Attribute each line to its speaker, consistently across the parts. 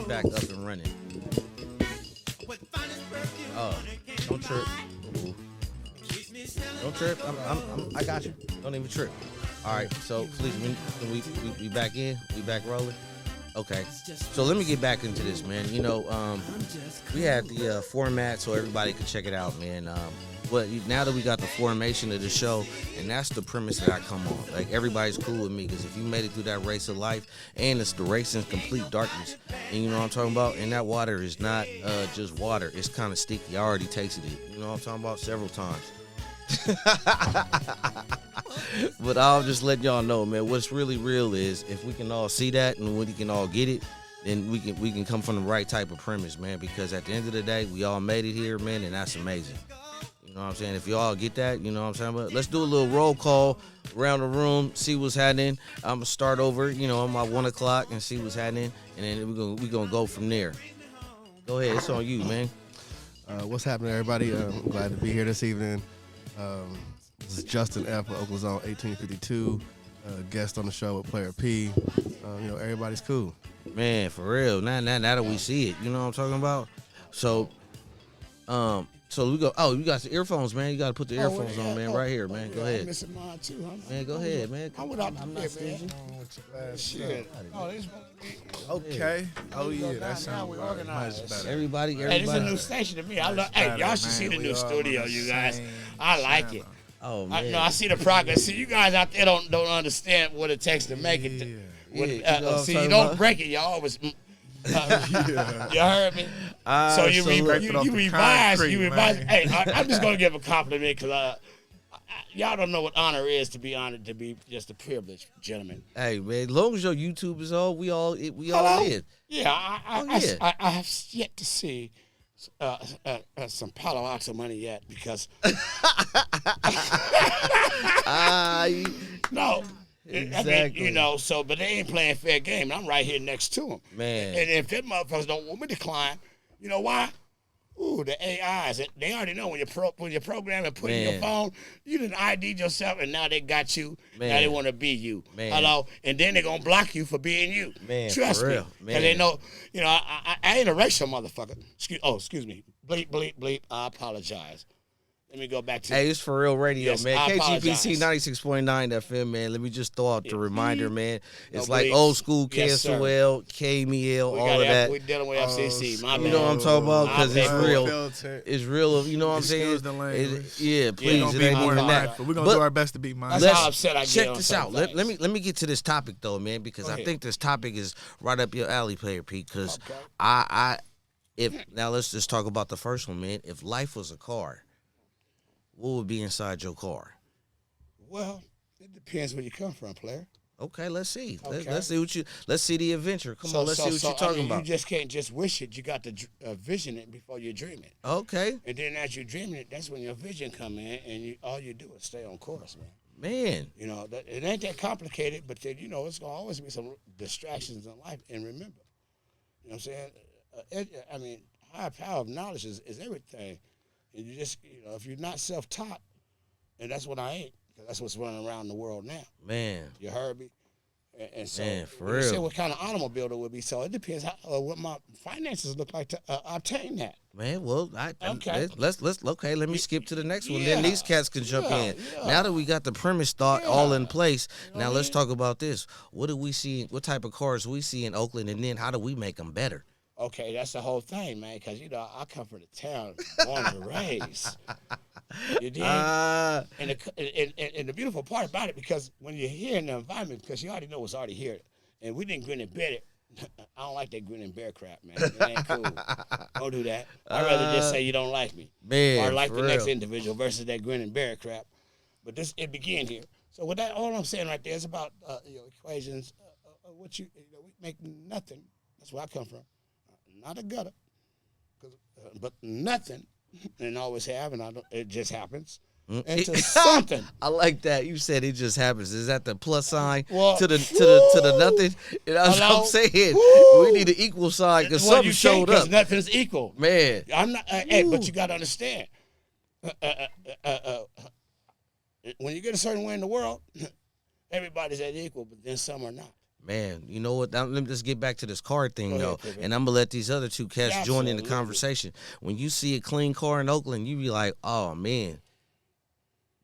Speaker 1: back up and running. Don't trip. Don't trip. I got you. Don't even trip. All right. So please, we back in. We back rolling. Okay. So let me get back into this, man. You know, we had the format so everybody could check it out, man. But now that we got the formation of the show, and that's the premise that I come on. Like, everybody's cool with me, because if you made it through that race of life, and it's the race in complete darkness, and you know what I'm talking about, and that water is not just water, it's kind of sticky. I already tasted it, you know what I'm talking about, several times. But I'll just let y'all know, man, what's really real is, if we can all see that and we can all get it, then we can come from the right type of premise, man, because at the end of the day, we all made it here, man, and that's amazing. You know what I'm saying? If y'all get that, you know what I'm saying? But let's do a little roll call around the room, see what's happening. I'm going to start over, you know, on my 1 o'clock and see what's happening, and then we're gonna go from there. Go ahead. It's on you, man.
Speaker 2: What's happening, everybody? I'm glad to be here this evening. This is Justin F. with Oakland Zone 1852, guest on the show with Playa Pete. You know, everybody's cool.
Speaker 1: Man, for real. Now that we see it, you know what I'm talking about? So we go. Oh, you got the earphones, man. You got to put the earphones on, man. Right here, man. Go ahead.
Speaker 3: I'm missing mine too, huh?
Speaker 1: Man, go ahead, man.
Speaker 3: I'm without the man. Shit. Oh, this
Speaker 2: Okay. Oh, yeah,
Speaker 3: now
Speaker 2: that sounds
Speaker 3: we organized.
Speaker 2: much better.
Speaker 1: Everybody.
Speaker 3: Hey, this is a new station to me. I love. Hey, y'all should see the new studio, you guys. I like it.
Speaker 1: Oh, man.
Speaker 3: I see the progress. See, you guys out there don't understand what it takes to make it. See, you don't break it. You always. You heard me? So you revise. Hey, I'm just gonna give a compliment, because y'all don't know what honor is, to be honored, to be just a privilege, gentlemen.
Speaker 1: Hey, man, as long as your YouTube is on, we all in.
Speaker 3: Yeah, I have yet to see some Palo Alto money yet, because no.
Speaker 1: Exactly.
Speaker 3: I mean, you know, but they ain't playing fair game, and I'm right here next to them.
Speaker 1: Man.
Speaker 3: And if them motherfuckers don't want me to climb, you know why? Ooh, the AIs, they already know when you program and put in your phone, you done ID'd yourself, and now they got you. Man. Now they want to be you. Man. Hello? And then they're going to block you for being you. Man, trust me. Because they know, you know, I ain't a racial motherfucker. Excuse me. Bleep, bleep, bleep. I apologize. Let me go back to.
Speaker 1: Hey, it's For Real Radio,
Speaker 3: yes,
Speaker 1: man. KGPC 96.9 FM, man. Let me just throw out the reminder, man. It's like old school KSOL, KMEL, all of that.
Speaker 3: We're dealing with FCC. My
Speaker 1: you know what I'm talking about? Because it's real.
Speaker 2: Filter.
Speaker 1: It's real. You know what I'm saying?
Speaker 2: The language.
Speaker 1: Yeah, please. It ain't even that.
Speaker 2: We're going to do our best to be mindful.
Speaker 3: That's how upset I get.
Speaker 1: Check this out. Let me get to this topic, though, man, because I think this topic is right up your alley, Playa Pete, because now let's just talk about the first one, man. If life was a car, what would be inside your car?
Speaker 3: Well, it depends where you come from, player.
Speaker 1: Okay, let's see.
Speaker 3: Okay.
Speaker 1: Let's see the adventure. Come on, let's see what you're talking about.
Speaker 3: You just can't just wish it. You got to vision it before you dream it.
Speaker 1: Okay.
Speaker 3: And then as you dream it, that's when your vision come in, and all you do is stay on course, man.
Speaker 1: Man.
Speaker 3: You know, it ain't that complicated, but then, you know, it's going to always be some distractions in life. And remember, you know what I'm saying? Higher power of knowledge is everything. And you just, you know, if you're not self-taught, and that's what I ain't, because that's what's running around the world now.
Speaker 1: Man.
Speaker 3: You heard me? And so,
Speaker 1: man, for
Speaker 3: you
Speaker 1: real.
Speaker 3: say what kind of automobile it would be. So it depends what my finances look like to obtain that.
Speaker 1: Man, well,
Speaker 3: okay.
Speaker 1: Let me skip to the next one.
Speaker 3: Yeah.
Speaker 1: Then these cats can jump in.
Speaker 3: Yeah.
Speaker 1: Now that we got the premise thought all in place, now let's talk about this. What do we see? What type of cars we see in Oakland, and then how do we make them better?
Speaker 3: Okay, that's the whole thing, man, because, you know, I come from the town, born and raised. You dig? And the beautiful part about it, because when you're here in the environment, because you already know what's already here, and we didn't grin and bear it. I don't like that grin and bear crap, man. It ain't cool. Don't do that. I'd rather just say you don't like me.
Speaker 1: Man,
Speaker 3: or like the next
Speaker 1: real.
Speaker 3: individual versus that grin and bear crap. But it began here. So with that, all I'm saying right there is about equations. We make nothing. That's where I come from. Not a gutter, but nothing, and always have, and it just happens into something.
Speaker 1: I like that. You said it just happens. Is that the plus sign to the nothing? And that's what I'm saying. We need an equal sign because something showed up.
Speaker 3: Nothing's equal,
Speaker 1: man.
Speaker 3: I'm not. Hey, but you got to understand. When you get a certain way in the world, everybody's at equal, but then some are not.
Speaker 1: Man, you know what? Now, let me just get back to this car thing,
Speaker 3: Go
Speaker 1: though.
Speaker 3: ahead, Pippin.
Speaker 1: And I'm going to let these other two cats join in the
Speaker 3: Absolutely.
Speaker 1: conversation. When you see a clean car in Oakland, you be like, oh, man,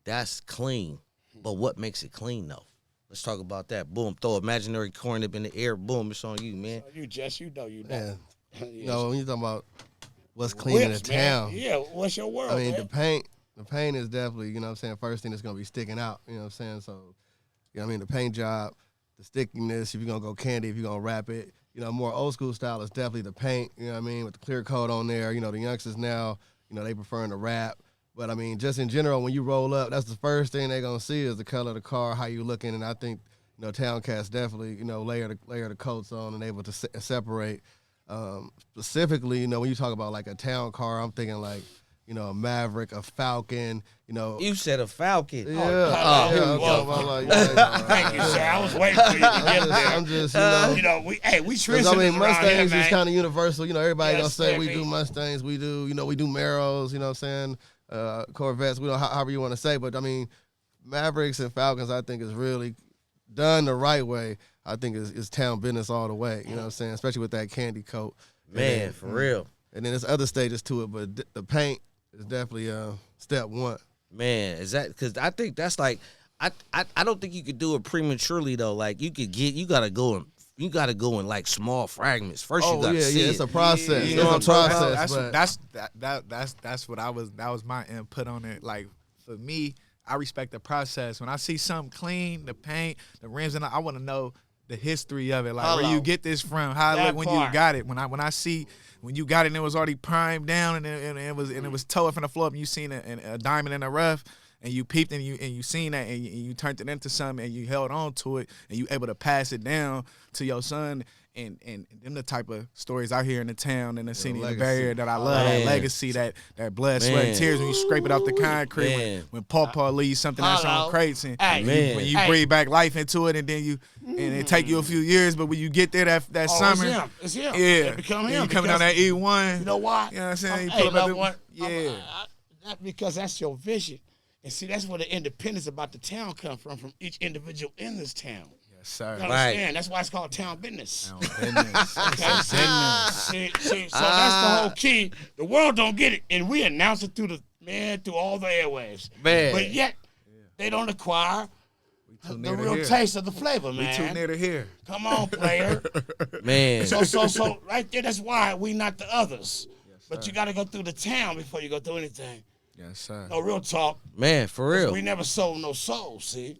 Speaker 1: that's clean. But what makes it clean, though? Let's talk about that. Boom, throw imaginary corn up in the air. Boom, it's on you, man.
Speaker 3: You just, you know.
Speaker 2: Man,
Speaker 3: Yes.
Speaker 2: you know, when you talking about what's clean in the
Speaker 3: Whips, man.
Speaker 2: town,
Speaker 3: Yeah, what's your world,
Speaker 2: I mean,
Speaker 3: man?
Speaker 2: the paint is definitely, you know what I'm saying, first thing that's going to be sticking out, you know what I'm saying? So, you know what I mean, the paint job, the stickiness, if you're going to go candy, if you're going to wrap it, you know, more old school style is definitely the paint, you know what I mean, with the clear coat on there. You know, the youngsters now, you know, they preferring to wrap. But, I mean, just in general, when you roll up, that's the first thing they're going to see is the color of the car, how you looking. And I think, you know, town cats definitely, you know, layer the coats on and able to separate. Specifically, you know, when you talk about like a town car, I'm thinking like, you know, a Maverick, a Falcon, you know.
Speaker 1: You said a Falcon.
Speaker 2: Yeah.
Speaker 3: Oh,
Speaker 2: yeah, I'm
Speaker 3: well,
Speaker 2: talking about like,
Speaker 3: Thank you, sir. I was waiting for you to get there.
Speaker 2: I'm just, you know.
Speaker 3: You know, we
Speaker 2: 'Cause,
Speaker 3: trendsetters
Speaker 2: I mean,
Speaker 3: around here,
Speaker 2: Mustangs
Speaker 3: man.
Speaker 2: is kind of universal. You know, everybody
Speaker 3: Yes,
Speaker 2: gonna say we
Speaker 3: baby.
Speaker 2: do Mustangs, we do, you know, we do Maros, you know what I'm saying? Corvettes, we don't, however you want to say. But, I mean, Mavericks and Falcons, I think, is really done the right way. I think is town business all the way, you know what I'm saying? Especially with that candy coat.
Speaker 1: Man, for real.
Speaker 2: And then there's other stages to it, but the paint is definitely step one.
Speaker 1: Man, is that because I think that's like I don't think you could do it prematurely though. Like you gotta go in like small fragments. First you gotta see
Speaker 2: it's
Speaker 1: it.
Speaker 2: a process.
Speaker 1: You know what I'm
Speaker 2: It's a
Speaker 1: talking about?
Speaker 2: process.
Speaker 4: That's what that was my input on it. Like for me, I respect the process. When I see something clean, the paint, the rims, and I want to know the history of it. Like where you get this from, how it
Speaker 3: That
Speaker 4: look when
Speaker 3: part.
Speaker 4: you got it. When I see when you got it and it was already primed down and it was towed from the floor up and you seen a diamond in the rough and you peeped and you seen that and you turned it into something and you held on to it and you able to pass it down to your son. And them the type of stories out here in the town and the city and the barrier that I love.
Speaker 1: Man.
Speaker 4: That legacy, that blood, sweat, and tears when you scrape it off the concrete.
Speaker 1: Man.
Speaker 4: When Paw leaves something that's
Speaker 3: Hello.
Speaker 4: on crates and
Speaker 3: Hey.
Speaker 1: Man.
Speaker 4: when you
Speaker 3: Hey.
Speaker 4: breathe back life into it and then and it take you a few years, but when you get there that
Speaker 3: Oh,
Speaker 4: summer,
Speaker 3: it's him.
Speaker 4: yeah,
Speaker 3: It become
Speaker 4: and
Speaker 3: him.
Speaker 4: you coming down
Speaker 3: because-
Speaker 4: that E1.
Speaker 3: You know why?
Speaker 4: You know what I'm saying? You
Speaker 3: Hey,
Speaker 4: pull up at
Speaker 3: love
Speaker 4: the-
Speaker 3: one.
Speaker 4: yeah.
Speaker 3: Not because that's your vision. And see, that's where the independence about the town come from each individual in this town.
Speaker 4: Yes, sir.
Speaker 3: You understand? That's why it's called town business.
Speaker 4: Business.
Speaker 3: Okay, see, so that's the whole key. The world don't get it, and we announce it through all the airwaves.
Speaker 1: Man.
Speaker 3: But yet they don't acquire
Speaker 4: Too
Speaker 3: the
Speaker 4: near to
Speaker 3: real
Speaker 4: here.
Speaker 3: taste of the flavor,
Speaker 4: We
Speaker 3: man.
Speaker 4: too near to here.
Speaker 3: Come on, player.
Speaker 1: Man.
Speaker 3: So right there, that's why we not the others. But you got to go through the town before you go through anything.
Speaker 4: Yes, sir.
Speaker 3: No, real talk.
Speaker 1: Man, for real.
Speaker 3: We never sold no soul, see?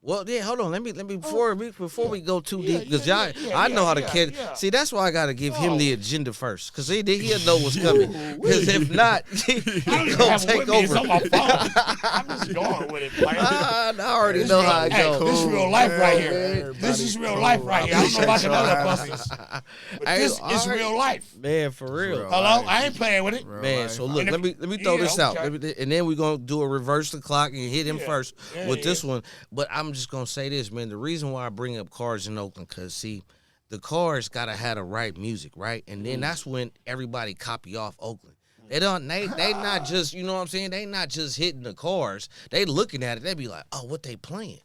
Speaker 1: Well, yeah, hold on. Let me before we go too
Speaker 3: Yeah,
Speaker 1: deep, because
Speaker 3: yeah,
Speaker 1: y'all,
Speaker 3: yeah,
Speaker 1: I know how to
Speaker 3: yeah,
Speaker 1: catch.
Speaker 3: yeah.
Speaker 1: See, that's why I gotta give him the agenda first, because he'll know what's coming. Because if not, he
Speaker 3: I don't even
Speaker 1: gonna
Speaker 3: have it
Speaker 1: take
Speaker 3: with me. It's
Speaker 1: over.
Speaker 3: on my phone. I'm just going with it, player.
Speaker 1: I already know how it
Speaker 3: Hey,
Speaker 1: goes.
Speaker 3: this is real life right here.
Speaker 4: Everybody
Speaker 3: This is real life right here. I don't know about them other busters, but
Speaker 1: Hey,
Speaker 3: this
Speaker 1: all
Speaker 3: is
Speaker 1: right.
Speaker 3: real life.
Speaker 1: Man, for real.
Speaker 4: Real.
Speaker 3: Hello? I ain't playing with it.
Speaker 1: Man, so look,
Speaker 3: And
Speaker 1: let me throw
Speaker 3: yeah,
Speaker 1: this out,
Speaker 3: okay.
Speaker 1: and then we're gonna do a reverse the clock and hit him
Speaker 3: Yeah.
Speaker 1: first
Speaker 3: Yeah,
Speaker 1: with
Speaker 3: yeah.
Speaker 1: this one. But I'm just gonna say this, man. The reason why I bring up cars in Oakland, cause see, the cars gotta have the right music, right? And then that's when everybody copy off Oakland. They not just, you know what I'm saying? They not just hitting the cars. They looking at it. They be like, oh, what they playing?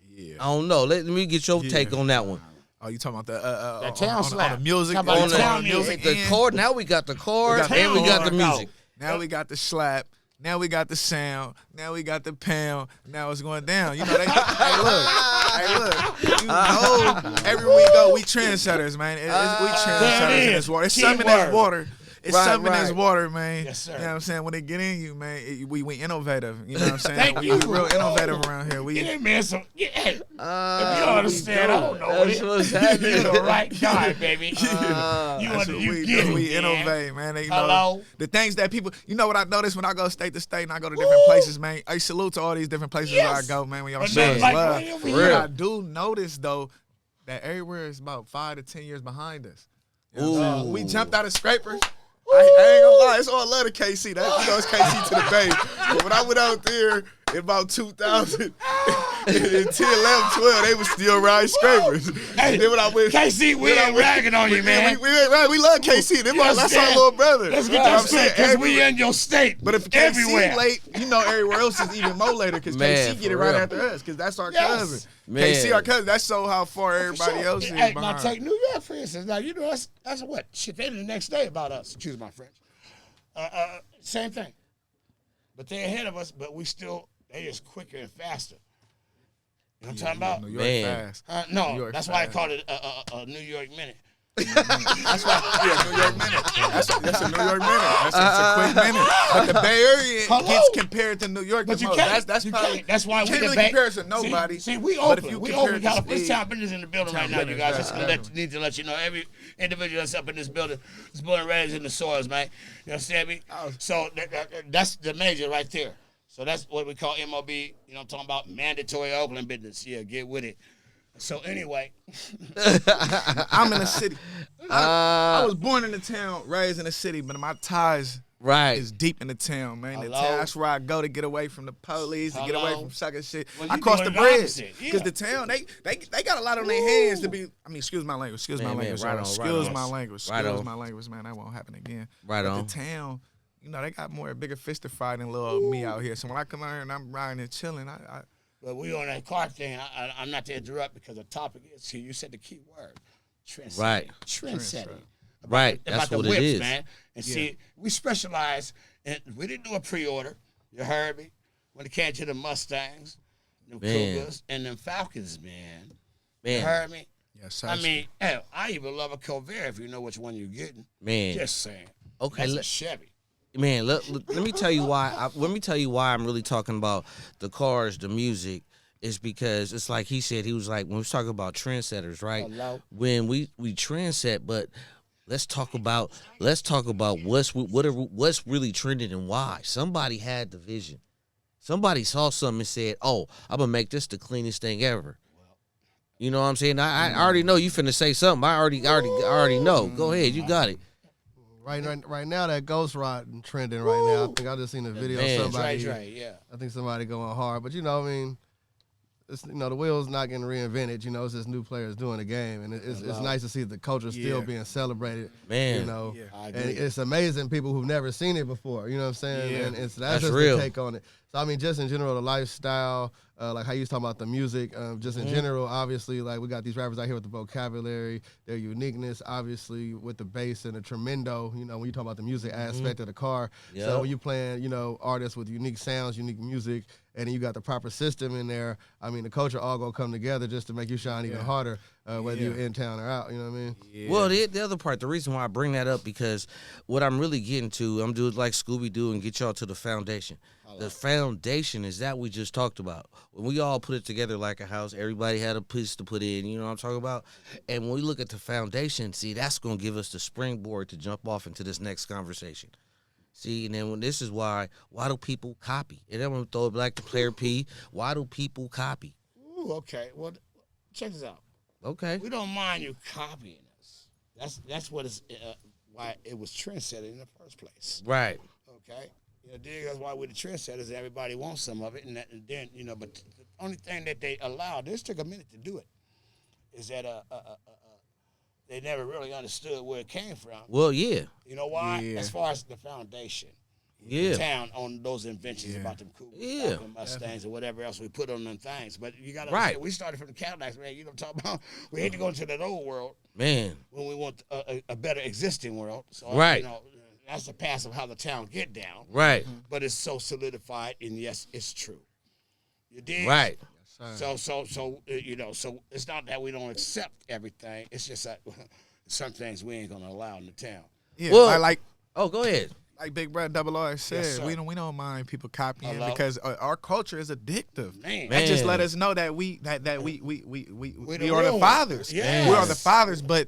Speaker 4: Yeah.
Speaker 1: I don't know. Let me get your take on that one.
Speaker 4: Oh, you talking about the
Speaker 3: town
Speaker 4: on
Speaker 3: slap.
Speaker 4: the music?
Speaker 3: Talk about
Speaker 1: On
Speaker 3: the town
Speaker 1: the
Speaker 3: music.
Speaker 1: the car. Now we got the cars
Speaker 4: We got
Speaker 1: and we got the
Speaker 3: town
Speaker 1: music.
Speaker 4: Now we got the slap. Now we got the sound. Now we got the pound. Now it's going down. You know, hey, look. You know, everywhere we go, we trendsetters, man. We trendsetters
Speaker 3: There it
Speaker 4: in
Speaker 3: is.
Speaker 4: this water. It's
Speaker 3: Key
Speaker 4: something that's
Speaker 3: word.
Speaker 4: water. It's
Speaker 1: Right,
Speaker 4: something that's
Speaker 1: right.
Speaker 4: water, man.
Speaker 3: Yes, sir.
Speaker 4: You know what I'm saying? When they get in you, man, we innovative. You know what I'm saying?
Speaker 3: Thank
Speaker 4: we
Speaker 3: you.
Speaker 4: real innovative around here.
Speaker 3: Get in, man. So, hey, if you
Speaker 1: Here
Speaker 3: don't
Speaker 1: we
Speaker 3: understand,
Speaker 1: go.
Speaker 3: I don't know.
Speaker 1: That's what's happening.
Speaker 3: You're the right guy, baby. You
Speaker 4: That's what we
Speaker 3: get
Speaker 4: do.
Speaker 3: it,
Speaker 4: We
Speaker 3: man.
Speaker 4: innovate, man. You know,
Speaker 3: Hello?
Speaker 4: the things that people, you know what I notice when I go state to state and I go to different places, man. I salute to all these different places where I
Speaker 3: Yes.
Speaker 4: go, man. When y'all
Speaker 3: But
Speaker 4: show
Speaker 3: not
Speaker 4: us
Speaker 3: like
Speaker 4: love.
Speaker 3: right over
Speaker 4: But
Speaker 3: here.
Speaker 4: I do notice though that everywhere is about 5 to 10 years behind us. You know what I'm saying?
Speaker 1: Ooh.
Speaker 4: We jumped out of scrapers. I ain't gonna lie, it's all love to KC. That, you know, it's KC to the bay. But when I went out there about 2000, in 10, 11, 12, they was still riding scrapers.
Speaker 3: Hey,
Speaker 4: then when I went,
Speaker 3: KC, we ain't ragging on you, man.
Speaker 4: We ain't right. We love KC. That's our little brother.
Speaker 3: Let's get that straight, because we in your state.
Speaker 4: But if KC
Speaker 3: everywhere
Speaker 4: late, everywhere else is even more later, because KC get it right after us, because that's our cousin.
Speaker 1: Man.
Speaker 4: KC, our cousin. That's so how far everybody else is behind.
Speaker 3: Now take New York, for instance. Now, that's what? Shit, they the next day about us. Excuse my French. Same thing. But they're ahead of us, but they just quicker and faster. You know what I'm talking about?
Speaker 4: New York fast.
Speaker 3: No, that's why I called it a New York minute.
Speaker 4: That's why, New York minute. That's a New York minute. That's a quick minute. But the Bay Area gets compared to New York.
Speaker 3: But you
Speaker 4: most.
Speaker 3: can't.
Speaker 4: That's probably.
Speaker 3: That's why we
Speaker 4: can't really compare us to nobody.
Speaker 3: See, we open. We got a first time business in the building right now, you guys. Just need to let you know, every individual that's up in this building is born and raised in the soils, man. You understand me? So that's the major right there. So that's what we call MOB. You know what I'm talking about? Mandatory Oakland business. Yeah, get with it. So anyway,
Speaker 4: I'm in the city. I was born in the town, raised in the city, but my ties is deep in the town, man. The town, that's where I go to get away from the police, to get away from sucking shit.
Speaker 3: Well,
Speaker 4: I cross the bridge because the town they got a lot on their hands to be. I mean, excuse my language, excuse my language, man. That won't happen again.
Speaker 1: Right on.
Speaker 4: The town, they got bigger fish to fight than little old me out here. So when I come out here and I'm riding and chilling,
Speaker 3: But we on that car thing. I'm not to interrupt because the topic is here. You said the key word, trendsetting.
Speaker 1: Right.
Speaker 3: Trendsetting.
Speaker 1: Right.
Speaker 3: About
Speaker 1: That's
Speaker 3: the
Speaker 1: what
Speaker 3: whips,
Speaker 1: it is,
Speaker 3: man. And see, we specialize in. We didn't do a pre-order. You heard me. When it came to the Mustangs, them Cougars, and them Falcons, man. You heard me.
Speaker 4: Yes,
Speaker 3: I mean, hell, I even love a Covert if you know which one you're getting.
Speaker 1: Man.
Speaker 3: Just saying.
Speaker 1: Okay.
Speaker 3: That's a Chevy.
Speaker 1: Man, let me tell you why. Let me tell you why I'm really talking about the cars, the music, is because it's like he said. He was like, when we was talking about trendsetters, right?
Speaker 3: Hello?
Speaker 1: When we trendset, but let's talk about what's really trending and why. Somebody had the vision. Somebody saw something and said, "Oh, I'm gonna make this the cleanest thing ever." You know what I'm saying? I already know you finna say something. I already know. Go ahead, you got it.
Speaker 2: Right now, that ghost rod trending right now. I think I just seen a video of somebody.
Speaker 3: Yeah.
Speaker 2: I think somebody going hard, but I mean, it's, the wheel's not getting reinvented. It's just new players doing the game, and it's nice to see the culture still being celebrated.
Speaker 1: Man,
Speaker 2: and it's amazing people who've never seen it before. You know what I'm saying?
Speaker 1: Yeah.
Speaker 2: And that's
Speaker 1: just
Speaker 2: real. The take on it. So I mean, just in general, the lifestyle, like how you was talking about the music, just in general, obviously, like we got these rappers out here with the vocabulary, their uniqueness, obviously with the bass and the tremendo. When you talk about the music aspect of the car.
Speaker 1: Yep.
Speaker 2: So when you playing, artists with unique sounds, unique music, and then you got the proper system in there. I mean, the culture all gonna come together just to make you shine even harder, whether you're in town or out. You know what I mean?
Speaker 1: Yeah. Well, the other part, the reason why I bring that up, because what I'm really getting to, I'm doing like Scooby-Doo and get y'all to the foundation. The foundation is that we just talked about. When we all put it together like a house, everybody had a piece to put in, you know what I'm talking about? And when we look at the foundation, see, that's going to give us the springboard to jump off into this next conversation. See, and then this is why do people copy? And I'm going to throw it back to Playa Pete. Why do people copy?
Speaker 3: Ooh, okay. Well, check this out.
Speaker 1: Okay.
Speaker 3: We don't mind you copying us. That's what is why it was trendsetting in the first place.
Speaker 1: Right.
Speaker 3: Okay. That's why we're the trendsetters. Everybody wants some of it, and then but the only thing that they allowed, this took a minute to do it, is that they never really understood where it came from.
Speaker 1: Well, yeah.
Speaker 3: You know why?
Speaker 4: Yeah.
Speaker 3: As far as the foundation.
Speaker 1: Yeah.
Speaker 3: The town on those inventions about them Cougars, Mustangs, or whatever else we put on them things. But you got to understand, we started from the Cadillacs, man. You know what I'm talking about? We hate to go into that old world.
Speaker 1: Man.
Speaker 3: When we want a better existing world. So,
Speaker 1: right.
Speaker 3: That's the path of how the town get down.
Speaker 1: Right.
Speaker 3: But it's so solidified, and yes, it's true. You dig?
Speaker 1: Right.
Speaker 3: So it's not that we don't accept everything. It's just that some things we ain't gonna allow in the town.
Speaker 4: Yeah.
Speaker 1: Well, oh, go ahead.
Speaker 4: Like Big Brother Double R said, we don't mind people copying because our culture is addictive.
Speaker 3: Man.
Speaker 4: That just let us know that we are the fathers.
Speaker 3: Yes.
Speaker 4: We are the fathers, but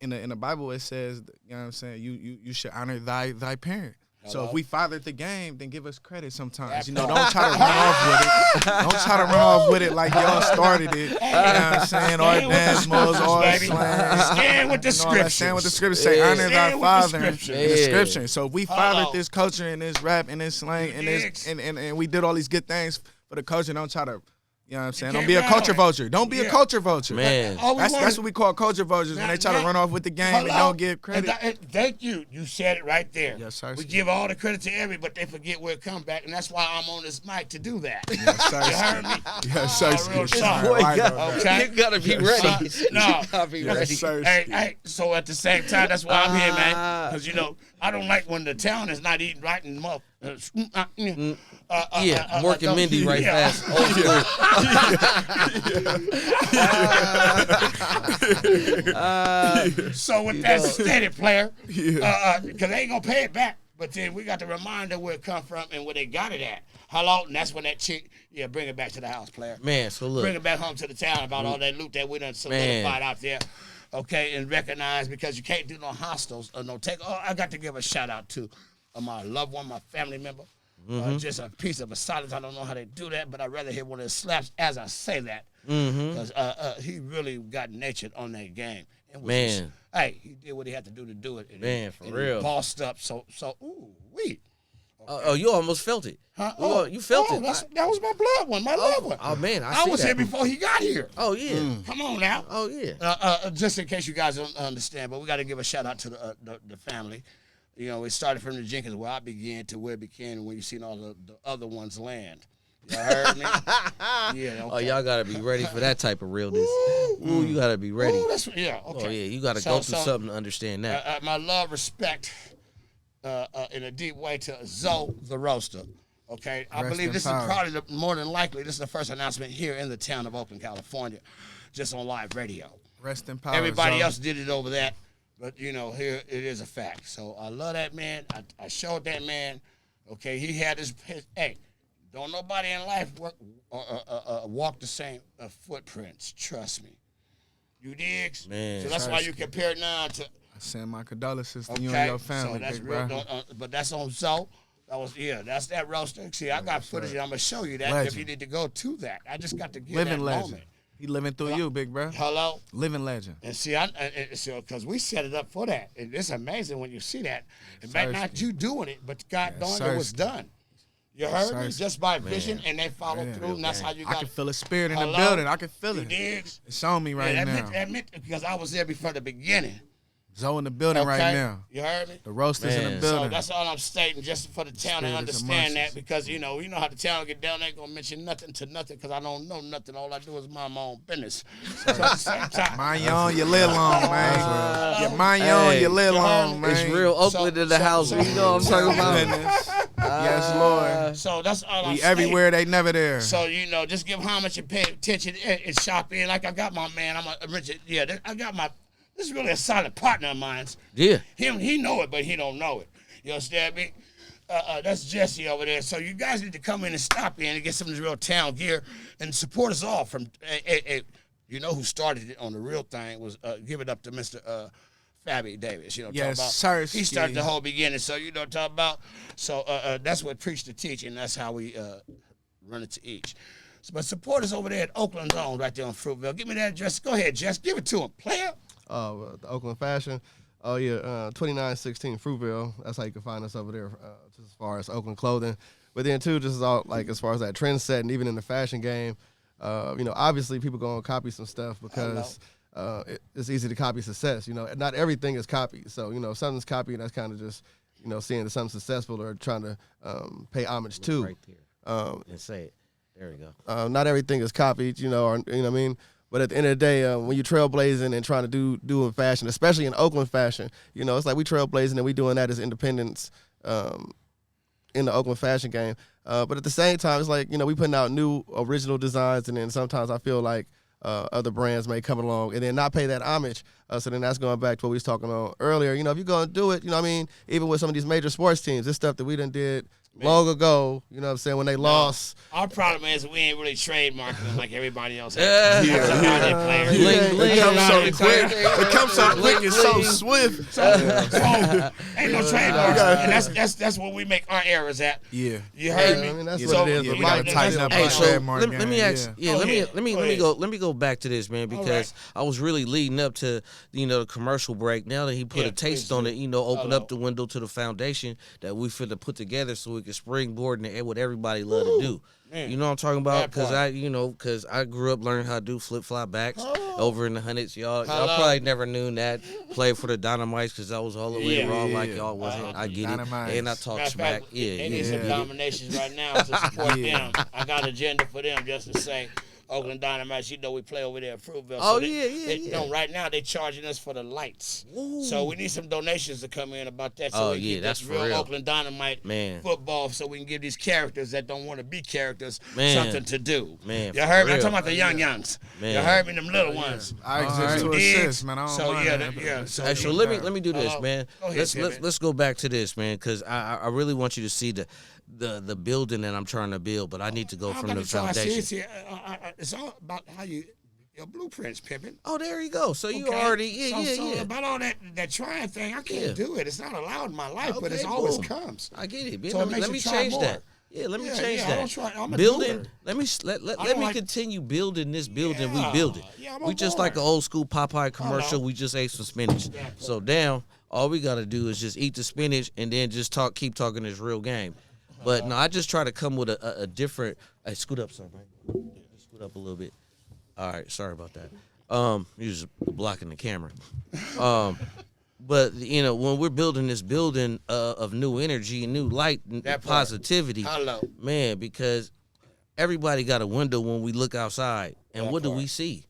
Speaker 4: in the Bible it says, you know what I'm saying, you should honor thy parent. So if we fathered the game, then give us credit sometimes. You know, don't try to run off with it. Don't try to run off with it like y'all started it. You know what I'm saying? All dance moves, all slang.
Speaker 3: Stand with the scriptures.
Speaker 4: Stand with the scriptures. Say, honor thy father in the
Speaker 3: scripture.
Speaker 4: scripture. So if we fathered this culture and this rap and this slang and this and we did all these good things for the culture, don't try to, you know what I'm saying? Don't be a culture vulture. Don't be a culture vulture.
Speaker 1: Man.
Speaker 4: That's what we call culture vultures when they try to run off with the game and don't give credit.
Speaker 3: Thank you. You said it right there.
Speaker 4: Yes, sir.
Speaker 3: We give all the credit to everybody, but they forget where it comes back, and that's why I'm on this mic to do that.
Speaker 4: Yes, sir.
Speaker 3: You heard me?
Speaker 4: Yes, sir.
Speaker 3: Real talk.
Speaker 1: Okay. You gotta be ready.
Speaker 3: No.
Speaker 1: You gotta be ready.
Speaker 4: Yes, sir.
Speaker 3: Hey, so at the same time, that's why I'm here, man. Because, you know, I don't like when the town is not eating right and muff.
Speaker 1: Working Mindy right fast.
Speaker 3: So with that stated, player, because they ain't gonna pay it back. But then we got to remind them where it come from and where they got it at. Hello, and that's when that chick, bring it back to the house, player.
Speaker 1: Man, so look.
Speaker 3: Bring it back home to the town about all that loot that we done solidified out there. Okay, and recognize, because you can't do no hostels or no take. Oh, I got to give a shout out to my loved one, my family member. Just a piece of a silence. I don't know how they do that, but I'd rather hear one of the slaps as I say that. Because he really got natured on that game.
Speaker 1: Man.
Speaker 3: Hey, he did what he had to do it. And
Speaker 1: Man, for
Speaker 3: and
Speaker 1: real.
Speaker 3: He bossed up. So, ooh, wee. Okay.
Speaker 1: Oh, you almost felt it.
Speaker 3: Huh?
Speaker 1: You felt it.
Speaker 3: That was my blood one, my loved one.
Speaker 1: Oh, man,
Speaker 3: I was here before he got here.
Speaker 1: Oh, yeah.
Speaker 3: Come on now.
Speaker 1: Oh, yeah.
Speaker 3: Just in case you guys don't understand, but we got to give a shout out to the family. You know, it started from the Jenkins where I began to where it began when you seen all the other ones land. You heard me? Yeah. Okay.
Speaker 1: Oh, y'all gotta be ready for that type of realness. Ooh, you gotta be ready.
Speaker 3: Ooh, okay.
Speaker 1: Oh, yeah, you gotta go through something to understand that.
Speaker 3: My love, respect, in a deep way to Zoe the Roaster. Okay, I believe this is probably more than likely. This is the first announcement here in the town of Oakland, California, just on live radio.
Speaker 4: Rest in power.
Speaker 3: Everybody else did it over that, but you know, here it is a fact. So I love that man. I showed that man. Okay, he had his hey. Don't nobody in life walk the same footprints. Trust me. You digs?
Speaker 1: Man.
Speaker 3: So that's why you compare now to.
Speaker 4: I send my condolences to you and your family,
Speaker 3: so that's
Speaker 4: big
Speaker 3: real.
Speaker 4: bro.
Speaker 3: But that's on Zoe. That's that roaster. See, I got footage. I'm gonna show you that if you need to go to that. I just got to give
Speaker 4: living
Speaker 3: that
Speaker 4: legend.
Speaker 3: moment.
Speaker 4: He living through you, big bro.
Speaker 3: Hello.
Speaker 4: Living legend.
Speaker 3: And see, because we set it up for that. And it's amazing when you see that. It might not you doing it, but God darn it was done. You heard me? Just by vision, and they follow through, and that's how you got.
Speaker 4: I can feel a spirit in the building. I can feel it.
Speaker 3: Digs?
Speaker 4: It's on me right now.
Speaker 3: Admit, because I was there before the beginning.
Speaker 4: Zoe in the building right now.
Speaker 3: You heard me?
Speaker 4: The roasters in the building.
Speaker 3: So that's all I'm stating, just for the town to understand that, because you know how the town get down. They ain't gonna mention nothing to nothing, because I don't know nothing. All I do is mind my own business. So at the same time,
Speaker 4: mind your own, you live long, man. You mind your own, you live long, man.
Speaker 1: It's real Oakland in the house. You know what I'm talking about?
Speaker 4: Yes, Lord.
Speaker 3: So that's all I'm
Speaker 4: saying. Everywhere, they never there.
Speaker 3: So, just give homage and pay attention and shop in. Like I got my man, I'm a Richard. Yeah, I got my, this is really a solid partner of mine.
Speaker 1: Yeah.
Speaker 3: He know it, but he don't know it. You understand me? That's Jesse over there. So you guys need to come in and stop in and get some of this real town gear and support us all from, you know who started it on the real thing was, give it up to Mr. Fabby Davis,
Speaker 4: yes, sir.
Speaker 3: He started the whole beginning, so you know what I'm talking about. So that's what Preach to Teach, and that's how we run it to each. So, but support us over there at Oakland Zone, right there on Fruitville. Give me that address. Go ahead, Jess. Give it to him, player.
Speaker 2: The Oakland Fashion. Oh yeah, 2916 Fruitville. That's how you can find us over there, just as far as Oakland clothing. But then too, just as far as that trend set, and even in the fashion game, obviously people gonna copy some stuff because. It's easy to copy success. Not everything is copied. So, if something's copied, that's kind of just, seeing that something's successful or trying to pay homage to.
Speaker 1: Right there. And say it. There we go.
Speaker 2: Not everything is copied, or, you know what I mean? But at the end of the day, when you're trailblazing and trying to do in fashion, especially in Oakland fashion, it's like we trailblazing and we doing that as independents in the Oakland fashion game. But at the same time, it's like, we putting out new original designs, and then sometimes I feel like other brands may come along and then not pay that homage. So then that's going back to what we was talking about earlier. If you're going to do it, even with some of these major sports teams, this stuff that we done did long ago. You know what I'm saying? When they lost.
Speaker 3: Our problem is we ain't really trademarking them like everybody else has.
Speaker 4: It comes so quick and so swift.
Speaker 3: Ain't no trademark. And that's where we make our errors at.
Speaker 4: Yeah.
Speaker 3: You heard me?
Speaker 2: I mean, that's
Speaker 3: So
Speaker 2: what it is.
Speaker 4: we gotta tighten up
Speaker 1: Hey,
Speaker 4: our
Speaker 1: so
Speaker 4: trademark
Speaker 1: let me
Speaker 4: game,
Speaker 1: ask. Yeah, let me go back to this, man, because I was really leading up to the commercial break. Now that he put a taste on it, open up the window to the foundation that we finna put together so we can springboard and what everybody love to do.
Speaker 3: Man.
Speaker 1: You know what I'm talking about?
Speaker 3: That part.
Speaker 1: Because I grew up learning how to do flip-flop backs over in the hundreds. Y'all
Speaker 3: Hello.
Speaker 1: probably never knew that. Played for the Dynamites because I was all the way raw like y'all wasn't. I get
Speaker 4: Dynamites.
Speaker 1: it. And I talk smack.
Speaker 3: They need some dominations right now to support them. I got an agenda for them just to say, Oakland Dynamites, we play over there at Fruitville.
Speaker 1: Oh,
Speaker 3: so
Speaker 1: yeah.
Speaker 3: No, right now they charging us for the lights.
Speaker 1: Ooh.
Speaker 3: So we need some donations to come in about that. So we can get
Speaker 1: that's
Speaker 3: this
Speaker 1: for
Speaker 3: real
Speaker 1: real.
Speaker 3: Oakland Dynamite football so we can give these characters that don't want to be characters something to do.
Speaker 1: Man,
Speaker 3: you heard me? I'm
Speaker 1: real.
Speaker 3: talking about the youngs.
Speaker 1: Man.
Speaker 3: You heard me? Them little ones.
Speaker 4: I exist to assist, man. I don't
Speaker 3: So
Speaker 4: mind that.
Speaker 3: yeah.
Speaker 1: So let me do this, man.
Speaker 3: Go ahead,
Speaker 1: Let's go back to this, man, because I really want you to see the building that I'm trying to build, but I need to go from the foundation.
Speaker 3: It's all about how your blueprints, pimping.
Speaker 1: Oh, there you go. So you
Speaker 3: Okay?
Speaker 1: already,
Speaker 3: So about all that trying thing, I can't do it. It's not allowed in my life, but it always comes.
Speaker 1: I get it, man.
Speaker 3: So
Speaker 1: Let me change that. Yeah, let me change that.
Speaker 3: I'm a
Speaker 1: building.
Speaker 3: doer.
Speaker 1: Let me continue building this building. We build it.
Speaker 3: Yeah,
Speaker 1: We just like an old school Popeye commercial. We just ate some spinach. So now all we gotta do is just eat the spinach and then just keep talking this real game. But no, I just try to come with a different. Hey, scoot up, son, man. Scoot up a little bit. All right, sorry about that. You just blocking the camera. But when we're building this building of new energy and new light and positivity, man, because everybody got a window when we look outside, and what do we see?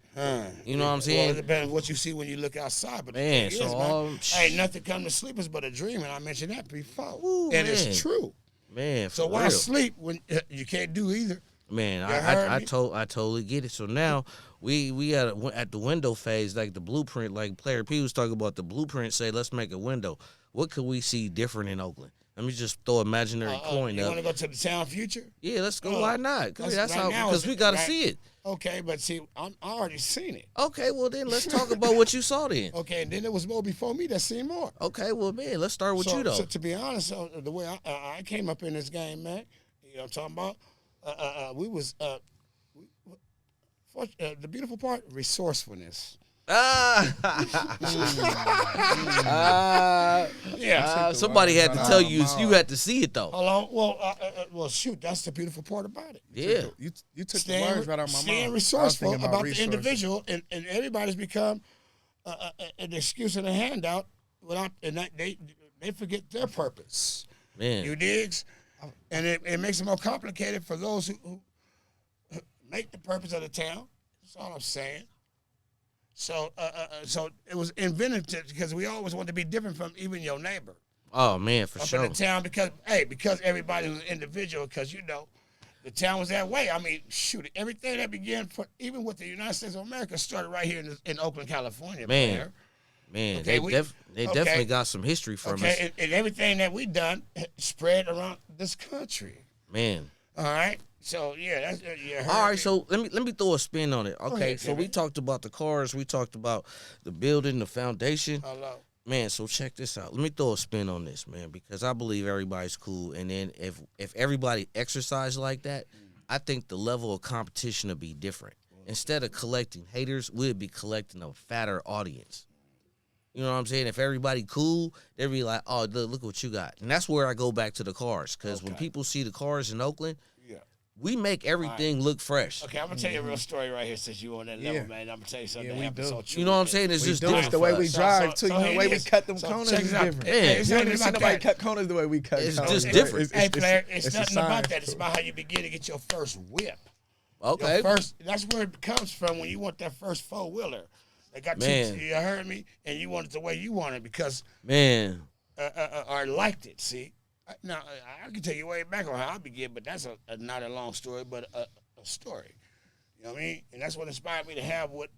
Speaker 1: You know what I'm saying?
Speaker 3: Well, it depends on what you see when you look outside. But
Speaker 1: Man,
Speaker 3: the
Speaker 1: so
Speaker 3: thing is, man, ain't nothing come to sleepers but a dream, and I mentioned that before.
Speaker 1: Ooh,
Speaker 3: and
Speaker 1: man.
Speaker 3: it's true.
Speaker 1: Man,
Speaker 3: so why sleep when you can't do either?
Speaker 1: Man, I totally get it. So now we at the window phase, like the blueprint, like Playa Pete was talking about the blueprint. Say, let's make a window. What could we see different in Oakland? Let me just throw imaginary coin
Speaker 3: you
Speaker 1: up.
Speaker 3: You want to go to the town future?
Speaker 1: Yeah, let's go. Why not? That's
Speaker 3: right
Speaker 1: how, because we got to see it.
Speaker 3: Okay, but see, I already seen it.
Speaker 1: Okay, well then let's talk about what you saw then.
Speaker 3: Okay, and then there was more before me that seen more.
Speaker 1: Okay, well man, let's start with you though.
Speaker 3: So to be honest, the way I came up in this game, man, you know what I'm talking about? We was the beautiful part, resourcefulness.
Speaker 1: Somebody had to tell you. You had to see it though.
Speaker 3: Hello. Well, shoot. That's the beautiful part about it.
Speaker 1: Yeah.
Speaker 4: You took the words right out of my mouth.
Speaker 3: Staying resourceful about the individual, and everybody's become an excuse and a handout they forget their purpose.
Speaker 1: Man,
Speaker 3: you digs, and it makes it more complicated for those who make the purpose of the town. That's all I'm saying. So it was invented because we always want to be different from even your neighbor.
Speaker 1: Oh man, for
Speaker 3: up
Speaker 1: sure.
Speaker 3: In the town because everybody was an individual because the town was that way. I mean, shoot, everything that began even with the United States of America started right here in Oakland, California.
Speaker 1: Man,
Speaker 3: okay,
Speaker 1: they definitely got some history from us.
Speaker 3: And everything that we done spread around this country.
Speaker 1: Man.
Speaker 3: All right. So yeah, that's
Speaker 1: all right. So let me throw a spin on it. Okay, so we talked about the cars, we talked about the building, the foundation.
Speaker 3: Hello.
Speaker 1: Man, so check this out. Let me throw a spin on this, man, because I believe everybody's cool. And then if everybody exercised like that, I think the level of competition would be different. Instead of collecting haters, we'd be collecting a fatter audience. You know what I'm saying? If everybody cool, they'd be like, oh, look what you got. And that's where I go back to the cars, because when people see the cars in Oakland, we make everything look fresh.
Speaker 3: Okay, I'm gonna tell you a real story right here since you on that level, man. I'm gonna tell you something that happened so true.
Speaker 1: You know what I'm saying? It's just different.
Speaker 4: The way we drive too. The way we cut them corners is different.
Speaker 3: It's
Speaker 4: you
Speaker 3: not
Speaker 4: ain't
Speaker 3: even
Speaker 4: seen
Speaker 3: about
Speaker 4: nobody
Speaker 3: that.
Speaker 4: cut corners the way we cut.
Speaker 1: It's
Speaker 4: corners.
Speaker 1: just different.
Speaker 3: Hey, player, it's nothing about that. It's about how you begin to get your first whip.
Speaker 1: Okay.
Speaker 3: That's where it comes from when you want that first 4-wheeler. They got you heard me, and you want it the way you want it because or liked it. See. Now, I can tell you way back on how I began, but that's not a long story, but a story. You know what I mean? And that's what inspired me to have what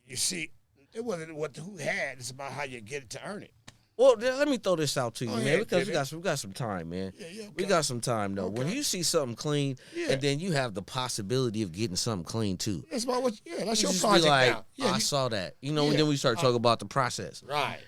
Speaker 3: you see. It wasn't who had; it's about how you get it to earn it.
Speaker 1: Well, let me throw this out to you,
Speaker 3: Go
Speaker 1: man,
Speaker 3: ahead,
Speaker 1: because
Speaker 3: baby.
Speaker 1: we got some time, man.
Speaker 3: Yeah,
Speaker 1: We
Speaker 3: okay.
Speaker 1: got some time though. When
Speaker 3: Okay.
Speaker 1: you see something clean,
Speaker 3: Yeah.
Speaker 1: and then you have the possibility of getting something clean too.
Speaker 3: That's about what. Yeah, that's
Speaker 1: You
Speaker 3: your
Speaker 1: just be
Speaker 3: project
Speaker 1: like,
Speaker 3: now. Yeah,
Speaker 1: I
Speaker 3: you-
Speaker 1: saw that, and
Speaker 3: Yeah.
Speaker 1: then we start talking about the process.
Speaker 3: right.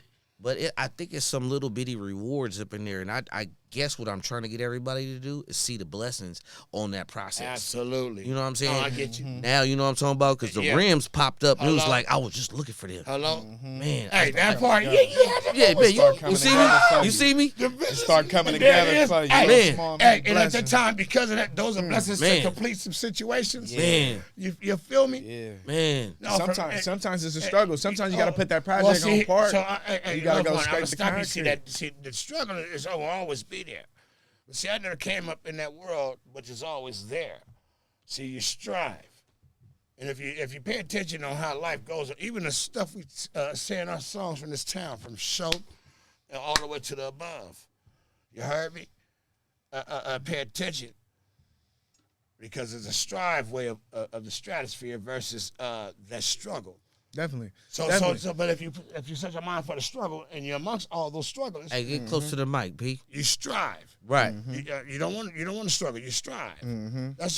Speaker 1: But I think it's some little bitty rewards up in there, and I guess what I'm trying to get everybody to do is see the blessings on that process.
Speaker 3: Absolutely.
Speaker 1: You know what I'm saying?
Speaker 3: No, I get you.
Speaker 1: Now you know what I'm talking about, because the
Speaker 3: Yeah.
Speaker 1: rims popped up, and it was
Speaker 3: Hello?
Speaker 1: like I was just looking for them.
Speaker 3: Hello.
Speaker 1: Man,
Speaker 3: Hey, that part. Yeah,
Speaker 1: yeah, man,
Speaker 4: start
Speaker 1: you
Speaker 4: coming
Speaker 1: see
Speaker 4: together for
Speaker 1: me? You
Speaker 4: you.
Speaker 1: see me?
Speaker 4: Start coming
Speaker 3: There
Speaker 4: together
Speaker 3: it is.
Speaker 4: for you.
Speaker 3: Hey,
Speaker 1: Man.
Speaker 4: Small
Speaker 3: Hey, and at
Speaker 4: blessings.
Speaker 3: that time, because of that, those are blessings
Speaker 1: Man.
Speaker 3: to complete some situations.
Speaker 1: Man,
Speaker 3: You feel me?
Speaker 4: Yeah.
Speaker 1: man.
Speaker 3: No,
Speaker 4: Sometimes it's a struggle. Sometimes you got to put that project
Speaker 3: well, see,
Speaker 4: on park.
Speaker 3: So
Speaker 4: You gotta go
Speaker 3: I'm
Speaker 4: scrape
Speaker 3: gonna
Speaker 4: the
Speaker 3: stop you. See
Speaker 4: concrete.
Speaker 3: that? See, the struggle is will always be there. But see, I never came up in that world, which is always there. See, you strive, and if you pay attention on how life goes, even the stuff we say in our songs from this town, from show and all the way to the above, you heard me? Pay attention. Because there's a strive way of the stratosphere versus that struggle.
Speaker 4: Definitely.
Speaker 3: So,
Speaker 4: Definitely.
Speaker 3: but if you set your mind for the struggle and you're amongst all those struggles,
Speaker 1: Hey, get close to the mic, P.
Speaker 3: you strive.
Speaker 1: Right.
Speaker 3: You don't want to struggle. You strive. That's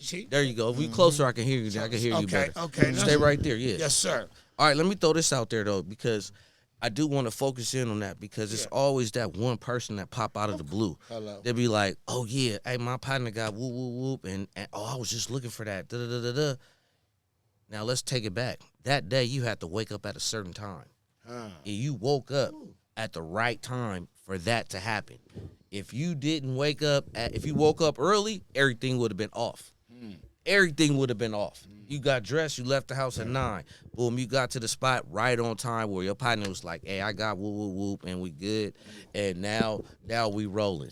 Speaker 3: see.
Speaker 1: There you go. If we closer, I can hear you. I can hear you
Speaker 3: Okay,
Speaker 1: better.
Speaker 3: okay.
Speaker 1: Stay right there. Yeah.
Speaker 3: Yes, sir.
Speaker 1: All right, let me throw this out there though, because I do want to focus in on that, because it's always that one person that pop out of the blue.
Speaker 3: Hello.
Speaker 1: They'll be like, "Oh yeah, hey, my partner got whoop whoop whoop," and oh, I was just looking for that. Da da da da da. Now let's take it back. That day you had to wake up at a certain time, and you woke up at the right time for that to happen. If you didn't wake up, if you woke up early, everything would have been off. Everything would have been off. You got dressed, you left the house at 9. Boom, you got to the spot right on time where your partner was like, "Hey, I got whoop whoop whoop, and we good." And now we rolling.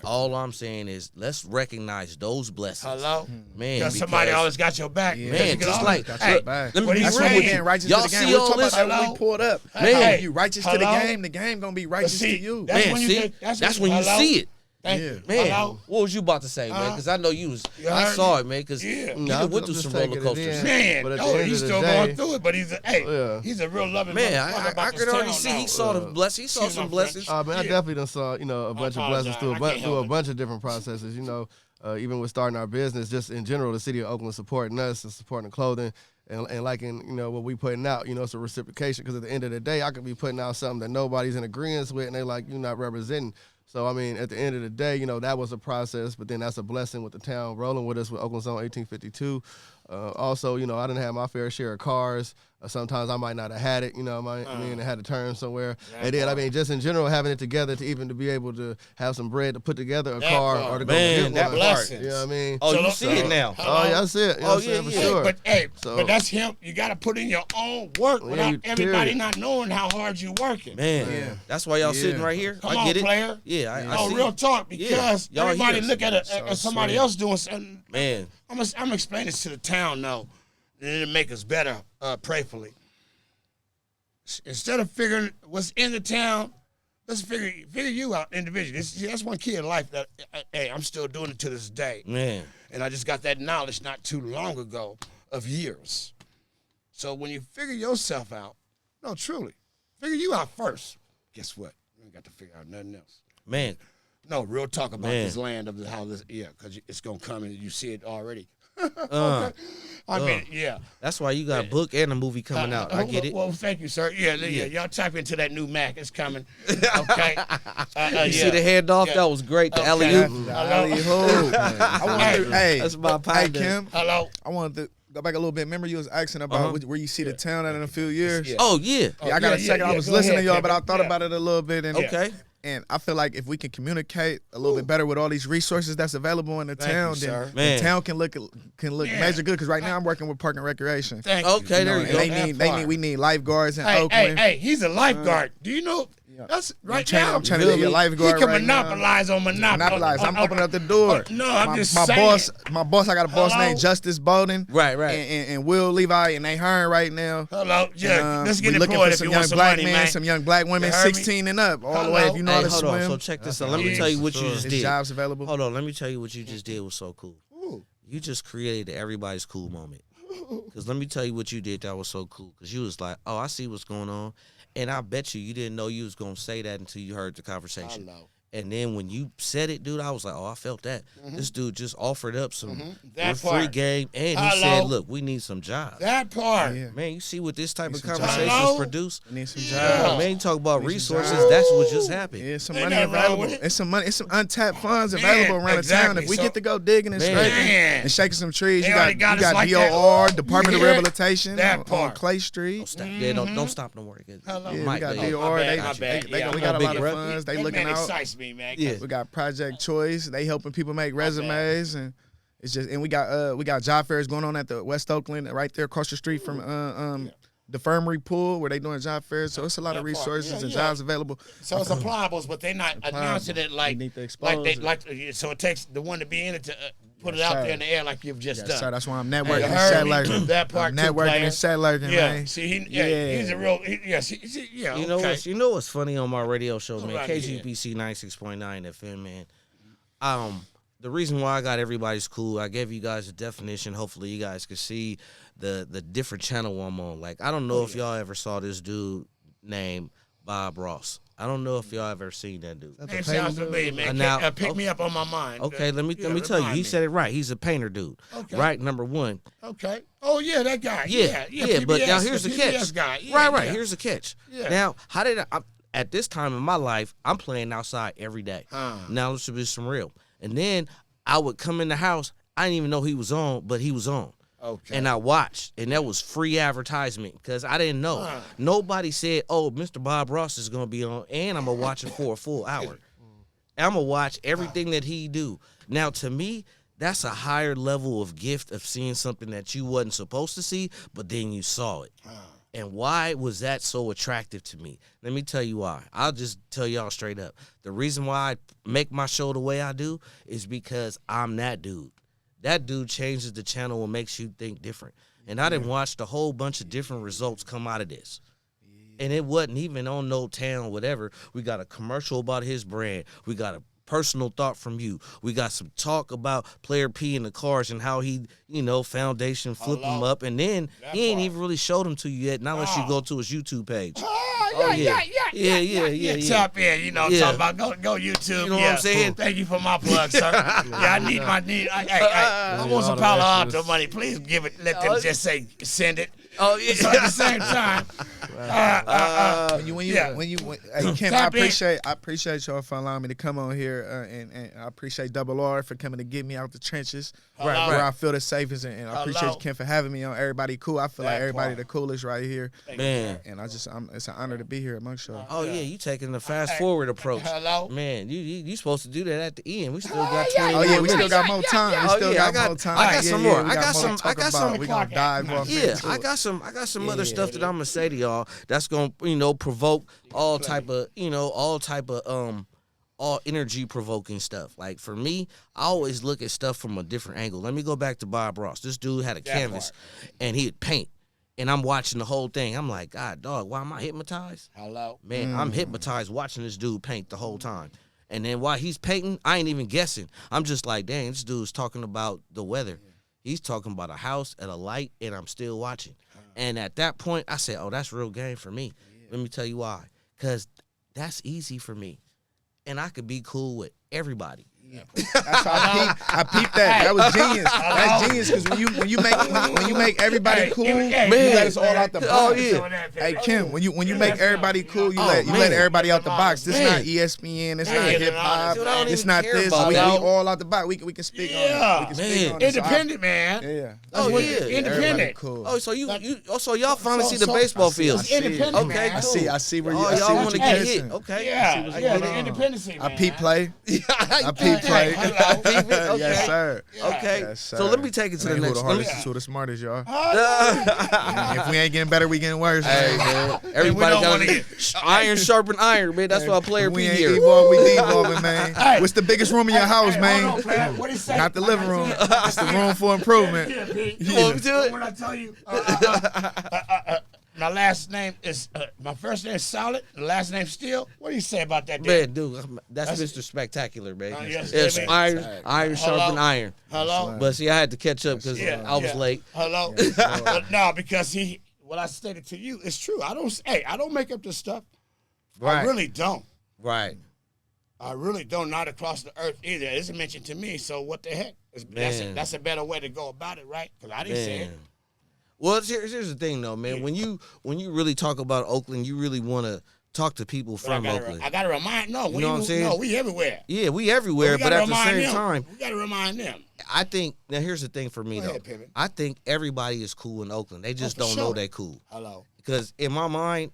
Speaker 1: All I'm saying is, let's recognize those blessings.
Speaker 3: Hello.
Speaker 1: Man,
Speaker 3: Because somebody
Speaker 1: because-
Speaker 3: always got your back.
Speaker 4: Yeah.
Speaker 3: Because you
Speaker 1: Man,
Speaker 3: can
Speaker 1: just
Speaker 3: always-
Speaker 1: like,
Speaker 4: Got
Speaker 3: hey,
Speaker 4: your back.
Speaker 1: let me
Speaker 3: what
Speaker 1: be
Speaker 3: he
Speaker 4: That's
Speaker 1: real
Speaker 4: when
Speaker 3: saying?
Speaker 4: we
Speaker 1: with you.
Speaker 4: getting righteous
Speaker 1: Y'all
Speaker 4: to the game.
Speaker 1: see
Speaker 4: We're
Speaker 1: all
Speaker 4: talking
Speaker 1: this?
Speaker 4: about that when
Speaker 3: Hello?
Speaker 4: we pulled up.
Speaker 1: Man.
Speaker 4: You righteous to the
Speaker 3: Hello?
Speaker 4: game. The game gonna be righteous
Speaker 3: see,
Speaker 4: to you.
Speaker 3: that's
Speaker 1: Man,
Speaker 3: when you
Speaker 1: see,
Speaker 3: get-
Speaker 1: that's when you
Speaker 3: hello?
Speaker 1: see it.
Speaker 3: Thank
Speaker 4: Yeah.
Speaker 3: you.
Speaker 1: Man,
Speaker 3: Hello?
Speaker 1: what was you about to say, man? Because I know you was.
Speaker 3: You
Speaker 1: I
Speaker 3: heard
Speaker 1: saw
Speaker 3: me?
Speaker 1: it, man. Because
Speaker 3: Yeah.
Speaker 1: you
Speaker 2: No,
Speaker 1: done went
Speaker 2: I'm
Speaker 1: through
Speaker 2: just
Speaker 1: some
Speaker 2: taking
Speaker 1: roller
Speaker 2: it
Speaker 1: coasters.
Speaker 2: in.
Speaker 3: Man,
Speaker 2: But at the
Speaker 3: oh,
Speaker 2: end
Speaker 3: he's
Speaker 2: of the
Speaker 3: still
Speaker 2: day-
Speaker 3: going through it, but he's
Speaker 2: Yeah.
Speaker 3: he's a real loving
Speaker 1: Man,
Speaker 3: motherfucker
Speaker 1: I
Speaker 3: about
Speaker 1: could
Speaker 3: this
Speaker 1: already
Speaker 3: town
Speaker 1: see
Speaker 3: now.
Speaker 1: he saw the blessing. He saw
Speaker 3: Excuse
Speaker 1: some
Speaker 3: my
Speaker 1: blessings.
Speaker 3: French.
Speaker 2: Man, I
Speaker 3: Yeah.
Speaker 2: definitely done saw, a bunch of blessings through
Speaker 3: apologize. I can't
Speaker 2: through a
Speaker 3: help it.
Speaker 2: bunch of different processes. Even with starting our business, just in general, the city of Oakland supporting us and supporting the clothing and liking, what we putting out. It's a reciprocation, because at the end of the day, I could be putting out something that nobody's in agreement with, and they like, you're not representing. So, at the end of the day, that was a process, but then that's a blessing with the town rolling with us with Oakland Zone 1852. Also, I didn't have my fair share of cars. Sometimes I might not have had it, I had to turn somewhere. And then, just in general, having it together to be able to have some bread to put together a
Speaker 3: That
Speaker 2: car
Speaker 3: part.
Speaker 2: or to go
Speaker 1: Man,
Speaker 2: get
Speaker 1: that
Speaker 2: one.
Speaker 3: blessings.
Speaker 2: You know what I mean?
Speaker 1: Oh,
Speaker 3: So
Speaker 1: you
Speaker 3: look-
Speaker 1: see it now.
Speaker 2: Oh, yeah, that's it. You know what I'm saying? For
Speaker 1: yeah.
Speaker 2: sure.
Speaker 3: But
Speaker 2: So-
Speaker 3: but that's him. You got to put in your own work
Speaker 2: Yeah,
Speaker 3: without
Speaker 2: you-
Speaker 3: everybody
Speaker 2: period.
Speaker 3: not knowing how hard you working.
Speaker 1: Man,
Speaker 4: Yeah.
Speaker 1: that's why y'all sitting
Speaker 4: Yeah.
Speaker 1: right here.
Speaker 3: Come
Speaker 1: I
Speaker 3: on,
Speaker 1: get it.
Speaker 3: player.
Speaker 1: Yeah, I
Speaker 3: No,
Speaker 1: see
Speaker 3: real
Speaker 1: it.
Speaker 3: talk, because
Speaker 1: Y'all
Speaker 3: everybody
Speaker 1: here.
Speaker 3: look at
Speaker 4: So
Speaker 3: somebody
Speaker 4: sweet.
Speaker 3: else doing something.
Speaker 1: Man,
Speaker 3: I'm explaining this to the town now, and it'll make us better, prayerfully. Instead of figuring what's in the town, let's figure you out individually. That's one key in life that, hey, I'm still doing it to this day.
Speaker 1: man.
Speaker 3: And I just got that knowledge not too long ago of years. So when you figure yourself out, no, truly, figure you out first. Guess what? You ain't got to figure out nothing else.
Speaker 1: Man,
Speaker 3: No, real talk about
Speaker 1: Man.
Speaker 3: this land of how this, because it's going to come and you see it already.
Speaker 1: uh,
Speaker 3: I mean, yeah.
Speaker 1: that's why you got a book and a movie coming out. I get it.
Speaker 3: Well, thank you, sir. Yeah. Y'all type into that new Mac. It's coming. Okay.
Speaker 1: You see the handoff?
Speaker 3: Yeah.
Speaker 1: That was great. The
Speaker 3: Okay.
Speaker 1: alley-oop.
Speaker 3: Hello?
Speaker 4: I wanted to, hey,
Speaker 1: That's my
Speaker 4: hey,
Speaker 1: partner.
Speaker 4: Kim.
Speaker 3: Hello?
Speaker 4: I wanted to go back a little bit. Remember you was asking about where you see the town at in a few years?
Speaker 3: Yeah.
Speaker 1: Oh, yeah.
Speaker 4: Yeah, I got a second. I was
Speaker 3: Go
Speaker 4: listening
Speaker 3: ahead,
Speaker 4: to y'all, but I
Speaker 3: Kevin.
Speaker 4: thought
Speaker 3: Yeah.
Speaker 4: about it a little bit. And,
Speaker 1: Okay.
Speaker 4: and I feel like if we can communicate a little bit better with all these resources that's available in the
Speaker 3: Thank
Speaker 4: town,
Speaker 3: you,
Speaker 4: then
Speaker 3: sir.
Speaker 4: the
Speaker 1: Man.
Speaker 4: town can look
Speaker 3: Yeah.
Speaker 4: major good. Because right now I'm working with Park and Recreation.
Speaker 3: Thank
Speaker 1: Okay,
Speaker 3: you.
Speaker 1: there you
Speaker 4: And
Speaker 1: go.
Speaker 4: we need lifeguards in
Speaker 3: Hey,
Speaker 4: Oakland.
Speaker 3: he's a lifeguard. Do you know? That's right now.
Speaker 4: I'm trying to be a lifeguard
Speaker 3: He can
Speaker 4: right now.
Speaker 3: monopolize on
Speaker 4: Monopolize. I'm opening up the door.
Speaker 3: No, I'm just
Speaker 4: my
Speaker 3: saying.
Speaker 4: My boss. I got a boss
Speaker 3: Hello?
Speaker 4: named Justice Bowden.
Speaker 1: Right, right.
Speaker 4: And Will Levi, and they hiring right now.
Speaker 3: Hello, yeah. Let's get
Speaker 4: we looking
Speaker 3: employed
Speaker 4: for
Speaker 3: if
Speaker 4: some
Speaker 3: you
Speaker 4: young
Speaker 3: want some
Speaker 4: black
Speaker 3: money,
Speaker 4: men,
Speaker 3: man.
Speaker 4: some young black women,
Speaker 3: You heard me?
Speaker 4: 16 and up, all the way. If you know
Speaker 1: Hey,
Speaker 4: how to
Speaker 1: hold on. So
Speaker 4: swim,
Speaker 1: check this out. Let me
Speaker 3: Yeah,
Speaker 1: tell you what
Speaker 2: for
Speaker 1: you
Speaker 2: sure.
Speaker 1: just
Speaker 4: there's
Speaker 1: did.
Speaker 4: jobs available.
Speaker 1: Hold on. Let me tell you what you just did was so cool.
Speaker 3: Ooh.
Speaker 1: You just created everybody's cool moment. Because let me tell you what you did that was so cool. Because you was like, oh, I see what's going on. And I bet you didn't know you was going to say that until you heard the conversation.
Speaker 3: I know.
Speaker 1: And then when you said it, dude, I was like, oh, I felt that. This dude just offered up some free
Speaker 3: part.
Speaker 1: game. And he said, look, we need some jobs.
Speaker 3: That part.
Speaker 4: Yeah.
Speaker 1: Man, you see what this type of
Speaker 4: some
Speaker 1: conversations
Speaker 3: jobs.
Speaker 1: produce?
Speaker 4: We need some
Speaker 1: Yeah,
Speaker 4: jobs.
Speaker 1: man, you talk about
Speaker 4: Need some
Speaker 1: resources.
Speaker 4: jobs.
Speaker 1: That's what just happened.
Speaker 4: Yeah, some
Speaker 3: Ain't
Speaker 4: money
Speaker 3: nothing wrong
Speaker 4: available.
Speaker 3: with it.
Speaker 4: It's some money. It's some untapped funds available around the town.
Speaker 3: exactly.
Speaker 4: If we
Speaker 3: So-
Speaker 4: get to go digging and
Speaker 1: Man.
Speaker 4: scraping and shaking some trees,
Speaker 3: They
Speaker 4: you
Speaker 3: already
Speaker 4: got
Speaker 3: got us like
Speaker 4: DOR,
Speaker 3: that.
Speaker 4: Department of
Speaker 3: Yeah.
Speaker 4: Rehabilitation
Speaker 3: That
Speaker 4: on
Speaker 3: part.
Speaker 4: Clay Street.
Speaker 1: Don't stop. Yeah, don't stop no work.
Speaker 3: Hello.
Speaker 4: Yeah,
Speaker 1: Mike,
Speaker 4: we got
Speaker 1: yeah.
Speaker 4: DOR.
Speaker 3: My
Speaker 4: They,
Speaker 3: bad,
Speaker 4: they,
Speaker 3: yeah,
Speaker 4: we
Speaker 3: I'm
Speaker 4: got a
Speaker 1: big
Speaker 4: lot of
Speaker 1: rep.
Speaker 4: funds. They
Speaker 3: That
Speaker 4: looking
Speaker 3: man
Speaker 4: out.
Speaker 3: excites me, man.
Speaker 1: Yeah.
Speaker 4: We got Project Choice. They helping people make resumes, and it's just, and we got job fairs going on at the West Oakland, right there across the street from the Infirmary Pool, where they doing job fairs. So it's a lot of
Speaker 3: That part.
Speaker 4: resources
Speaker 3: Yeah,
Speaker 4: and
Speaker 3: yeah.
Speaker 4: jobs available.
Speaker 3: So it's appliables, but they're not announcing it like
Speaker 4: We need to
Speaker 3: like
Speaker 4: expose
Speaker 3: they
Speaker 4: it.
Speaker 3: like. So it takes the one to be in it to put it
Speaker 4: Yes,
Speaker 3: out
Speaker 4: sir.
Speaker 3: there in the air like you've just
Speaker 4: Yes,
Speaker 3: done.
Speaker 4: sir. That's why I'm
Speaker 3: Hey,
Speaker 4: networking
Speaker 3: you
Speaker 4: and
Speaker 3: heard
Speaker 4: set
Speaker 3: me?
Speaker 4: lurking.
Speaker 3: That part
Speaker 4: I'm
Speaker 3: too,
Speaker 4: networking
Speaker 3: player.
Speaker 4: and set lurking,
Speaker 3: Yeah.
Speaker 4: man.
Speaker 3: See,
Speaker 4: Yeah.
Speaker 3: he's a real. Yes, yeah.
Speaker 1: You know
Speaker 3: okay.
Speaker 1: what's funny on my radio show, man?
Speaker 3: Right here.
Speaker 1: KGPC 96.9 FM, man. The reason why I got everybody's cool, I gave you guys a definition. Hopefully, you guys can see the different channel I'm on. Like, I don't know if y'all ever saw this dude named Bob Ross. I don't know if y'all ever seen that dude.
Speaker 3: Name sounds familiar, man.
Speaker 1: Now-
Speaker 3: Pick me up on my mind.
Speaker 1: Okay, let me tell you.
Speaker 3: remind
Speaker 1: He
Speaker 3: me.
Speaker 1: said it right. He's a painter dude.
Speaker 3: Okay.
Speaker 1: Right, number one.
Speaker 3: Okay. Oh yeah, that guy.
Speaker 1: Yeah,
Speaker 3: PBS,
Speaker 1: but now here's the
Speaker 3: PBS
Speaker 1: catch.
Speaker 3: guy. Yeah,
Speaker 1: right.
Speaker 3: yeah.
Speaker 1: Here's the catch.
Speaker 3: Yeah.
Speaker 1: Now, how did at this time in my life, I'm playing outside every day. Now this should be some real. And then I would come in the house. I didn't even know he was on, but he was on.
Speaker 3: Okay.
Speaker 1: And I watched, and that was free advertisement because I didn't know. Nobody said, "Oh, Mr. Bob Ross is gonna be on," and I'm gonna watch him for a full hour. I'm gonna watch everything that he do. Now, to me, that's a higher level of gift of seeing something that you wasn't supposed to see, but then you saw it. And why was that so attractive to me? Let me tell you why. I'll just tell y'all straight up. The reason why I make my show the way I do is because I'm that dude. That dude changes the channel and makes you think different. And I done watched a whole bunch of different results come out of this. And it wasn't even on No Town, whatever. We got a commercial about his brand. We got a personal thought from you. We got some talk about Playa Pete in the cars and how he, foundation flip him up. And then he ain't even really showed him to you yet, not unless you go to his YouTube page.
Speaker 3: Yeah. Tap in,
Speaker 1: Yeah.
Speaker 3: talking about go YouTube.
Speaker 1: You know what I'm saying?
Speaker 3: Thank you for my plug, sir. I need I want some Palo Alto money. Please give it. Let them just say send it.
Speaker 1: Oh, yeah.
Speaker 3: So at the same time,
Speaker 4: Hey, Kim,
Speaker 3: Tap in.
Speaker 4: I appreciate y'all for allowing me to come on here, and I appreciate Double R for coming to get me out the trenches, where I feel the safest, and I appreciate
Speaker 3: Hello.
Speaker 4: you, Kim, for having me on. Everybody cool. I feel like
Speaker 3: That
Speaker 4: everybody
Speaker 3: part.
Speaker 4: the coolest right here,
Speaker 1: Man.
Speaker 4: and it's an honor to be here amongst y'all.
Speaker 1: Oh, yeah, you taking the fast forward approach.
Speaker 3: Hello.
Speaker 1: Man, you supposed to do that at the end. We still got 20
Speaker 4: Oh yeah,
Speaker 1: more
Speaker 4: we still
Speaker 1: minutes.
Speaker 4: got more time. We
Speaker 1: Oh,
Speaker 4: still
Speaker 1: yeah, I
Speaker 4: got
Speaker 1: got-
Speaker 4: more time.
Speaker 1: I got some more.
Speaker 4: We
Speaker 1: I got
Speaker 4: more
Speaker 1: some-
Speaker 4: to talk
Speaker 1: I got
Speaker 4: about.
Speaker 1: some-
Speaker 4: We gonna dive off
Speaker 1: Yeah,
Speaker 4: into
Speaker 1: I
Speaker 4: it.
Speaker 1: got some other stuff that I'm gonna say to y'all that's gonna provoke all type of all energy provoking stuff. Like for me, I always look at stuff from a different angle. Let me go back to Bob Ross. This dude had a canvas and he'd paint, and I'm watching the whole thing. I'm like, God, dog, why am I hypnotized?
Speaker 3: Hello.
Speaker 1: Man, I'm hypnotized watching this dude paint the whole time. And then while he's painting, I ain't even guessing. I'm just like, dang, this dude's talking about the weather. He's talking about a house at a light, and I'm still watching. And at that point, I said, oh, that's real game for me. Let me tell you why. Because that's easy for me. And I could be cool with everybody.
Speaker 4: That's how I peeped that. That was genius. That's genius because when you make everybody cool, you let us all out the box.
Speaker 1: Oh, yeah.
Speaker 4: Hey Kim, when you make everybody cool, you let everybody out the box. This not ESPN. It's not hip hop.
Speaker 1: Dude, I don't
Speaker 4: It's
Speaker 1: even
Speaker 4: not
Speaker 1: care
Speaker 4: this.
Speaker 1: about
Speaker 4: We
Speaker 1: that.
Speaker 4: all out the box. We can speak on it. We can speak
Speaker 1: Man.
Speaker 4: on it. So
Speaker 3: Independent, man.
Speaker 4: Yeah.
Speaker 1: Oh, yeah.
Speaker 4: Everybody
Speaker 3: Independent.
Speaker 4: cool.
Speaker 1: Oh, so so y'all finally see the baseball field.
Speaker 3: It's independent,
Speaker 1: Okay,
Speaker 3: man.
Speaker 4: I see where you.
Speaker 1: Oh,
Speaker 4: I see
Speaker 1: y'all
Speaker 4: what
Speaker 1: want to
Speaker 4: you
Speaker 1: get
Speaker 4: missing.
Speaker 1: hit. Okay.
Speaker 3: Yeah,
Speaker 4: what's
Speaker 3: yeah,
Speaker 4: going
Speaker 3: the
Speaker 4: on.
Speaker 3: independency, man.
Speaker 4: I peep play. I peep play.
Speaker 1: Okay.
Speaker 4: Yes, sir.
Speaker 1: Okay.
Speaker 4: Yes, sir.
Speaker 1: So let me take it to the
Speaker 4: Ain't who
Speaker 1: next.
Speaker 4: the
Speaker 1: Let me,
Speaker 4: hardest is who the smartest, y'all.
Speaker 3: Oh,
Speaker 4: If we ain't getting better, we getting worse.
Speaker 1: Hey, man. Everybody
Speaker 3: don't wanna
Speaker 1: got iron sharpen iron, man. That's why Player
Speaker 4: If we
Speaker 1: Pete
Speaker 4: ain't
Speaker 1: here.
Speaker 4: evolving, we devolving, man.
Speaker 3: Hey.
Speaker 4: What's the biggest room in your house,
Speaker 3: Hey,
Speaker 4: man?
Speaker 3: hold on, man. What he say?
Speaker 4: Not the living room. It's the room for improvement.
Speaker 3: Yeah, Pete.
Speaker 1: You want me to do it?
Speaker 3: When I tell you, my last name is my first name is Solid. The last name Steel. What do you say about that?
Speaker 1: Man, dude, that's Mr. Spectacular, man.
Speaker 3: Yes,
Speaker 1: It's
Speaker 3: man.
Speaker 1: iron sharpen iron.
Speaker 3: Hello.
Speaker 1: But see, I had to catch up because I was late.
Speaker 3: Hello. No, because what I stated to you is true. I don't make up this stuff.
Speaker 1: Right.
Speaker 3: I really don't.
Speaker 1: Right.
Speaker 3: I really don't. Not across the earth either. It isn't mentioned to me. So what the heck? That's a better way to go about it, right? Because I didn't say it.
Speaker 1: Well, here's the thing, though, man. When you really talk about Oakland, you really want to talk to people from Oakland.
Speaker 3: I got to remind. No,
Speaker 1: you know what I'm saying?
Speaker 3: No, we everywhere.
Speaker 1: Yeah, we everywhere, but at the same time,
Speaker 3: we got to remind them.
Speaker 1: I think now here's the thing for me
Speaker 3: Go
Speaker 1: though.
Speaker 3: ahead,
Speaker 1: I think everybody is cool in Oakland. They just don't know they cool.
Speaker 3: Hello.
Speaker 1: Because in my mind,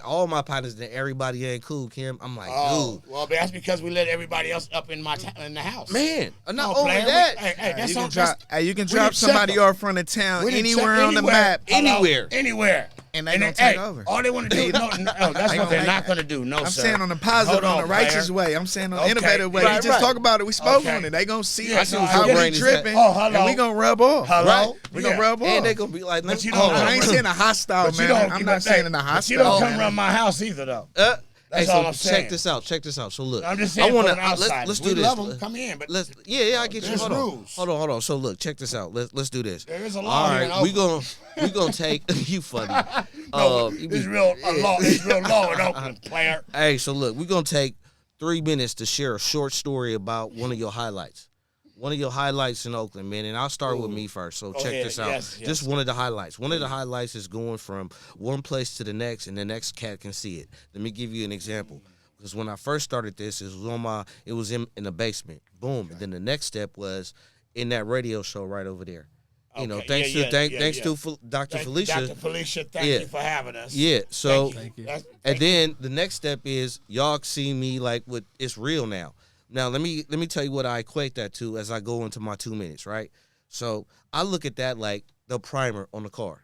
Speaker 1: all my partners, everybody ain't cool, Kymm. I'm like, dude.
Speaker 3: Well, that's because we let everybody else up in the house.
Speaker 1: Man, not only that.
Speaker 4: You can drop somebody off front of town anywhere on the map.
Speaker 1: Anywhere.
Speaker 4: And they gonna take over.
Speaker 3: All they want to do, that's what they're not gonna do. No,
Speaker 4: I'm
Speaker 3: sir.
Speaker 4: saying on the positive, on the righteous way. I'm saying on the innovative way. We just talk about it. We spoke on it. They gonna see how we tripping, and we gonna rub off.
Speaker 3: Hello,
Speaker 4: we gonna rub off.
Speaker 1: And they gonna be like,
Speaker 3: but you
Speaker 4: I ain't saying a hostile, man. I'm not saying in a hostile.
Speaker 3: You don't come around my house either, though. That's all I'm saying.
Speaker 1: Check this out. So look,
Speaker 3: I'm just saying,
Speaker 1: let's do this.
Speaker 3: Love them. Come in, but
Speaker 1: I get you. Hold on. So look, check this out. Let's do this.
Speaker 3: There is a law here.
Speaker 1: All right, we gonna take you funny.
Speaker 3: It's real law. It's real law in Oakland, player.
Speaker 1: Hey, so look, we're gonna take 3 minutes to share a short story about one of your highlights. One of your highlights in Oakland, man, and I'll start with me first. So check this out. Just one of the highlights. One of the highlights is going from one place to the next, and the next cat can see it. Let me give you an example. Because when I first started this, it was in the basement. Boom. And then the next step was in that radio show right over there. You know, thanks to Dr. Felicia.
Speaker 3: Dr. Felicia, thank you for having us.
Speaker 1: Yeah. So,
Speaker 2: thank you.
Speaker 1: And then the next step is y'all see me like it's real now. Now, let me tell you what I equate that to as I go into my 2 minutes, right? So I look at that like the primer on the car.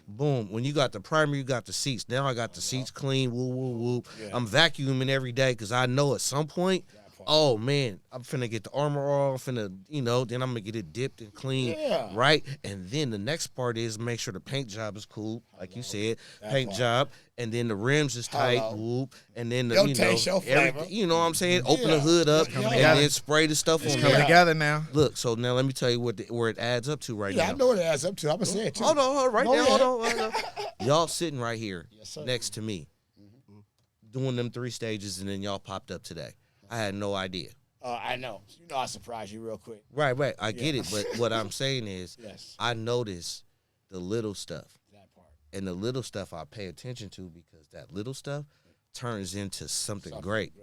Speaker 1: Boom. When you got the primer, you got the seats. Now I got the seats clean, woo, woo, woo. Yeah. I'm vacuuming every day because I know at some point, oh, man, I'm finna get the armor off, then I'm going to get it dipped and clean, right? And then the next part is make sure the paint job is cool, like you said, paint job, and then the rims is tight, whoop, and then, everything, you know what I'm saying? Open the hood up, and then spray the stuff on
Speaker 4: coming together now.
Speaker 1: Look, so now let me tell you where it adds up to now.
Speaker 3: Yeah, I know what it adds up to. I'm going to say it, too.
Speaker 1: Hold on. Y'all sitting right here next to me, doing them 3 stages, and then y'all popped up today. I had no idea.
Speaker 3: I know. You know I surprised you real quick.
Speaker 1: Right. I get it. But what I'm saying is I notice the little stuff. That part. And the little stuff I pay attention to because that little stuff turns into something great.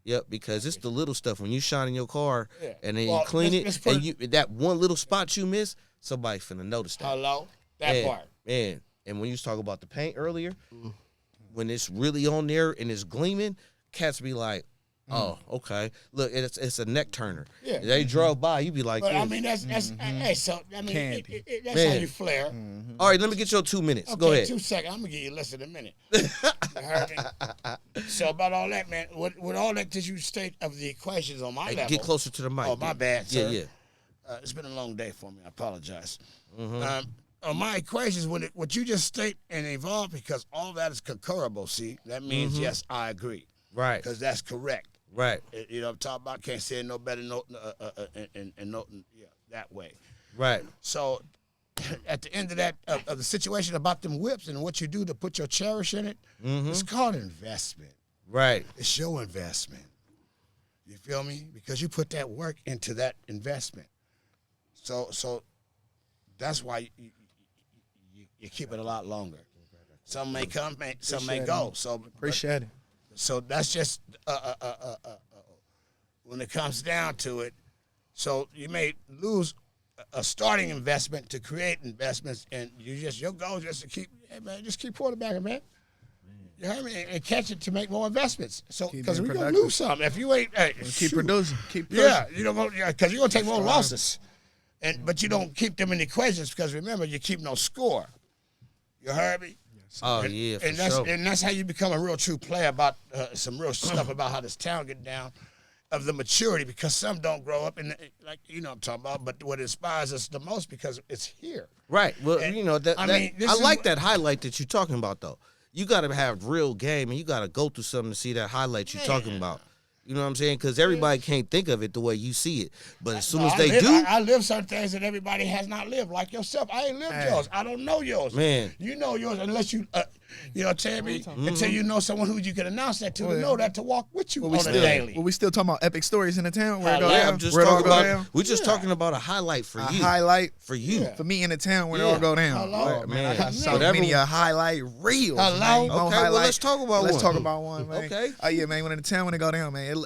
Speaker 1: Yep, because it's the little stuff. When you shine in your car and then you clean it, and that one little spot you miss, somebody finna notice that.
Speaker 3: Hello? That part.
Speaker 1: Man, and when you was talking about the paint earlier, when it's really on there and it's gleaming, cats be like, oh, okay. Look, it's a neck turner. Yeah. They drove by, you be like,
Speaker 3: but I mean, that's hey, so I mean, that's how you flare.
Speaker 1: All right, let me get your 2 minutes. Go ahead.
Speaker 3: 2 seconds. I'm gonna give you less than a minute. You heard me? So about all that, man. With all that that you state of the equations on my level.
Speaker 1: Get closer to the mic.
Speaker 3: Oh, my bad, sir.
Speaker 1: Yeah.
Speaker 3: It's been a long day for me. I apologize. On my equations, what you just state and evolve, because all that is concurrable. See, that means yes, I agree.
Speaker 1: Right.
Speaker 3: Because that's correct.
Speaker 1: Right.
Speaker 3: You know what I'm talking about? Can't say it no better that way.
Speaker 1: Right.
Speaker 3: So at the end of that, of the situation about them whips and what you do to put your cherish in it, it's called investment.
Speaker 1: Right.
Speaker 3: It's your investment. You feel me? Because you put that work into that investment. So that's why you keep it a lot longer. Some may come, some may go. So
Speaker 4: appreciate it.
Speaker 3: So that's just when it comes down to it. So you may lose a starting investment to create investments, and your goal is just to keep quarterbacking, man. You heard me? And catch it to make more investments. So because we're gonna lose some if you ain't
Speaker 4: keep producing, keep pushing.
Speaker 3: Because you're gonna take more losses, but you don't keep them in the equations because remember you keep no score. You heard me?
Speaker 1: Oh, yeah, for sure.
Speaker 3: And that's how you become a real true player about some real stuff about how this town get down. of the maturity, because some don't grow up in like what I'm talking about. But what inspires us the most because it's here.
Speaker 1: Right. Well,
Speaker 3: And,
Speaker 1: I like that highlight that you're talking about though. You got to have real game, and you got to go through something to see that highlight you're talking about. You know what I'm saying? Because everybody can't think of it the way you see it. But as soon as they do.
Speaker 3: I live certain things that everybody has not lived, like yourself. I ain't lived yours. I don't know yours.
Speaker 1: Man.
Speaker 3: You know yours unless you, tell me, until you know someone who you can announce that to know that to walk with you on a daily.
Speaker 4: Well, we still talking about epic stories in the town? Where it go
Speaker 1: Yeah,
Speaker 4: down?
Speaker 1: I'm just
Speaker 4: Where it all
Speaker 1: talking
Speaker 4: go
Speaker 1: about.
Speaker 4: down?
Speaker 1: We're just talking about a highlight for you.
Speaker 4: Highlight
Speaker 1: For you.
Speaker 4: for me in the town where it all go down.
Speaker 3: Hello.
Speaker 4: Oh, man, I got so
Speaker 1: Whatever.
Speaker 4: many a highlight reels.
Speaker 3: Hello.
Speaker 4: Man.
Speaker 1: Okay,
Speaker 4: More
Speaker 1: well,
Speaker 4: highlight.
Speaker 1: let's talk about
Speaker 4: Let's
Speaker 1: one.
Speaker 4: talk about one, man.
Speaker 1: Okay.
Speaker 4: Oh yeah, man. When in the town when it go down, man,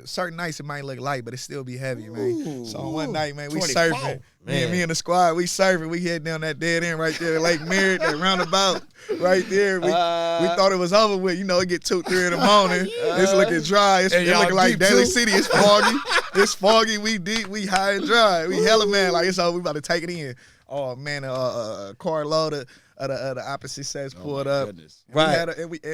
Speaker 4: certain nights it might look light, but it still be heavy, man. So one night, man, we
Speaker 3: 24.
Speaker 4: surfing. Me and the squad, we surfing. We head down that dead end right there, Lake Merritt, that roundabout right there. We thought it was over with. It get 2, 3 in the morning. It's looking dry. It looking like Daly City. It's foggy. It's foggy. We deep. We high and dry. We hella man. Like it's over. We about to take it in. Oh man, a car load of the opposite sex pulled up.
Speaker 1: Right.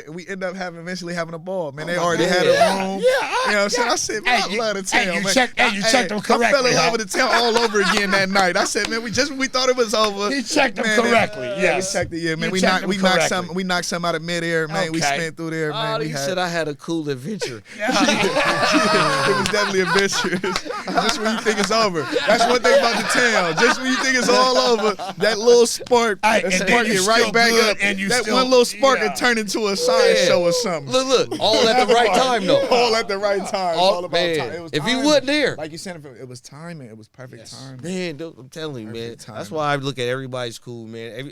Speaker 4: We end up eventually having a ball. Man, they already had a room.
Speaker 3: Yeah,
Speaker 4: you know what I'm saying? I said, man, I love the town,
Speaker 3: you
Speaker 4: man.
Speaker 3: checked them correctly.
Speaker 4: I fell in love with the town all over again that night. I said, man, we thought it was over.
Speaker 3: He checked them
Speaker 4: man,
Speaker 3: correctly.
Speaker 4: Yeah, we checked it. Yeah, man. We knocked some out of midair, man. We spent through there, man.
Speaker 1: You said I had a cool adventure.
Speaker 4: It was definitely adventurous. Just when you think it's over. That's one thing about the town. Just when you think it's all over, that little spark, get right back up.
Speaker 3: And
Speaker 4: that one little spark can turn into a science show or something.
Speaker 1: Look, all at the right time though.
Speaker 4: All at the right time. All about time. It was
Speaker 1: if he
Speaker 4: timing.
Speaker 1: wasn't there,
Speaker 4: like you said, it was timing. It was perfect timing.
Speaker 1: man, I'm telling you, man.
Speaker 4: Perfect
Speaker 1: That's
Speaker 4: timing.
Speaker 1: why I look at everybody's cool, man.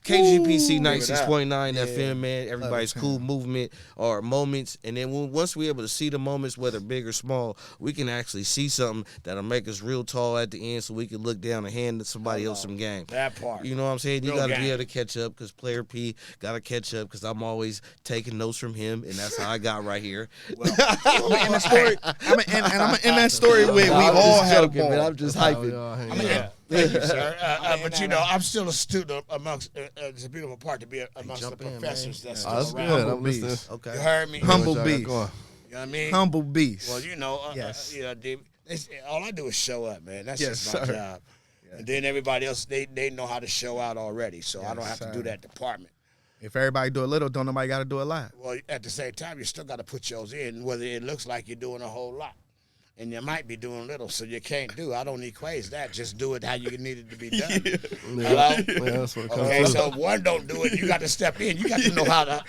Speaker 1: KGPC 96.9 FM, man. Everybody's cool movement or moments, and then once we're able to see the moments, whether big or small, we can actually see something that'll make us real tall at the end, so we can look down and hand somebody else some game.
Speaker 3: That part.
Speaker 1: You know what I'm saying? You
Speaker 3: Real
Speaker 1: got to
Speaker 3: game.
Speaker 1: be able to catch up because Player P got to catch up because I'm always taking notes from him, and that's how I got right here.
Speaker 4: In the story, I'm gonna end that story with we all had a ball.
Speaker 1: Man, I'm just hyping.
Speaker 3: Thank you, sir. But I'm still a student amongst. It's a beautiful part to be amongst the professors that's still
Speaker 2: That's
Speaker 3: around.
Speaker 2: good. I'm listening.
Speaker 1: Okay.
Speaker 3: You heard me.
Speaker 4: Humble
Speaker 2: What y'all got
Speaker 4: beast.
Speaker 2: going?
Speaker 3: You know what I mean?
Speaker 4: Humble beast.
Speaker 3: Well,
Speaker 4: Yes.
Speaker 3: all I do is show up, man. That's
Speaker 4: Yes,
Speaker 3: just my
Speaker 4: sir.
Speaker 3: job. And then everybody else, they know how to show out already, so I don't have to
Speaker 4: sir.
Speaker 3: do that department.
Speaker 4: If everybody do a little, don't nobody got to do a lot.
Speaker 3: Well, at the same time, you still got to put yours in, whether it looks like you're doing a whole lot. And you might be doing little, so you can't do. I don't equate that. Just do it how you need it to be done. Hello?
Speaker 2: Yeah, that's what it comes
Speaker 3: Okay,
Speaker 2: to.
Speaker 3: so if one don't do it, you got to step in. You got to know how to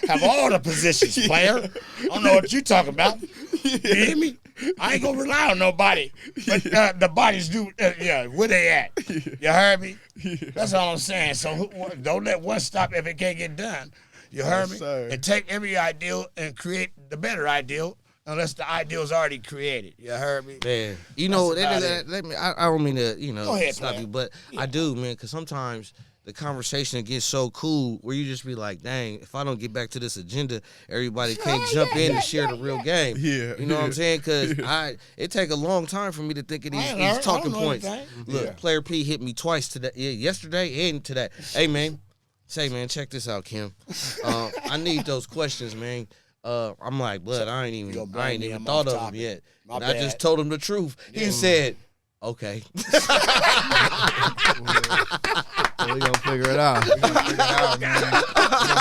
Speaker 3: have all the positions, player. I don't know what you talking about. You hear me? I ain't gonna rely on nobody, but the bodies do. Where they at? You heard me? That's all I'm saying. So don't let one stop if it can't get done. You heard me?
Speaker 4: sir.
Speaker 3: And take every ideal and create the better ideal. Unless the ideal is already created. You heard me?
Speaker 1: Man,
Speaker 3: That's about
Speaker 1: I don't mean to,
Speaker 3: Go ahead,
Speaker 1: stop
Speaker 3: player.
Speaker 1: you, but I do, man, because sometimes the conversation gets so cool where you just be like, dang, if I don't get back to this agenda, everybody can't jump in and share the real game.
Speaker 4: Yeah,
Speaker 1: You know what I'm saying? Because it take a long time for me to think of these talking points. Look, Player P hit me twice today, yesterday and today. Hey, man, check this out, Kymm. I need those questions, man. I'm like, blood, I ain't even thought of them yet. And I just told him the truth. He said, okay.
Speaker 2: We gonna figure it out.
Speaker 4: We gonna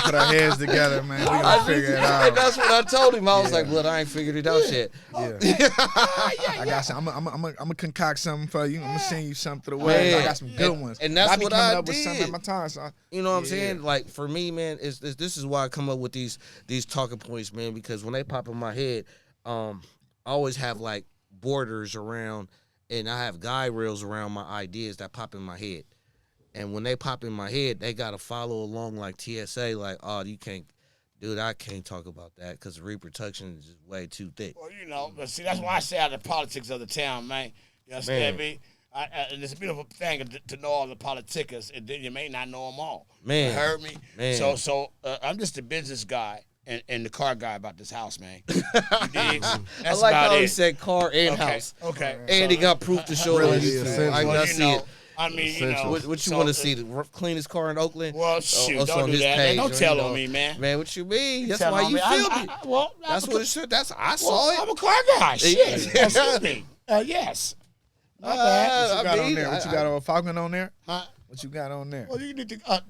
Speaker 4: put our heads together, man. We gonna figure it
Speaker 1: And
Speaker 4: out.
Speaker 1: that's what I told him. I was like, blood, I ain't figured it out yet.
Speaker 4: I got some. I'm gonna concoct something for you. I'm gonna send you something through the way.
Speaker 1: Man.
Speaker 4: I got some good ones.
Speaker 1: And that's
Speaker 4: I be
Speaker 1: what
Speaker 4: coming
Speaker 1: I
Speaker 4: up with something
Speaker 1: did.
Speaker 4: at my time. So
Speaker 1: You know what I'm saying? Like, for me, man, this is why I come up with these talking points, man, because when they pop in my head, I always have, like, borders around, and I have guide rails around my ideas that pop in my head. And when they pop in my head, they got to follow along like TSA, like, oh, you can't, dude, I can't talk about that because the reproduction is just way too thick.
Speaker 3: Well, but see, that's why I say out of the politics of the town, man. You understand me? And it's a beautiful thing to know all the politicians, and then you may not know them all.
Speaker 1: Man.
Speaker 3: You heard me?
Speaker 1: Man.
Speaker 3: So I'm just a business guy and the car guy about this house, man. You dig?
Speaker 1: I
Speaker 3: That's
Speaker 1: like
Speaker 3: about
Speaker 1: how he
Speaker 3: it.
Speaker 1: said car and house.
Speaker 3: Okay.
Speaker 1: And he got proof to show
Speaker 2: Really
Speaker 1: on
Speaker 2: is
Speaker 1: YouTube.
Speaker 2: essential.
Speaker 1: I
Speaker 3: Well,
Speaker 1: gotta
Speaker 3: you
Speaker 1: see
Speaker 3: know,
Speaker 1: it.
Speaker 3: I mean, you
Speaker 2: Essential.
Speaker 3: know.
Speaker 1: What you
Speaker 3: so,
Speaker 1: want to see? The cleanest car in Oakland?
Speaker 3: Well, shoot,
Speaker 1: it's
Speaker 3: don't
Speaker 1: on
Speaker 3: do
Speaker 1: his
Speaker 3: that.
Speaker 1: page,
Speaker 3: Don't
Speaker 1: or,
Speaker 3: tell
Speaker 1: you
Speaker 3: on
Speaker 1: know.
Speaker 3: me, man.
Speaker 1: Man, what you mean? That's
Speaker 3: Tell
Speaker 1: why
Speaker 3: on
Speaker 1: you
Speaker 3: me.
Speaker 1: filmed it.
Speaker 3: Well,
Speaker 1: That's what it should. I saw it.
Speaker 3: I'm a car guy. Shit. Excuse me. Yes. Not bad.
Speaker 4: What you got
Speaker 1: I mean,
Speaker 4: on there? What you got on Falcon on there?
Speaker 3: Huh?
Speaker 4: What you got on there?
Speaker 3: Well, you need to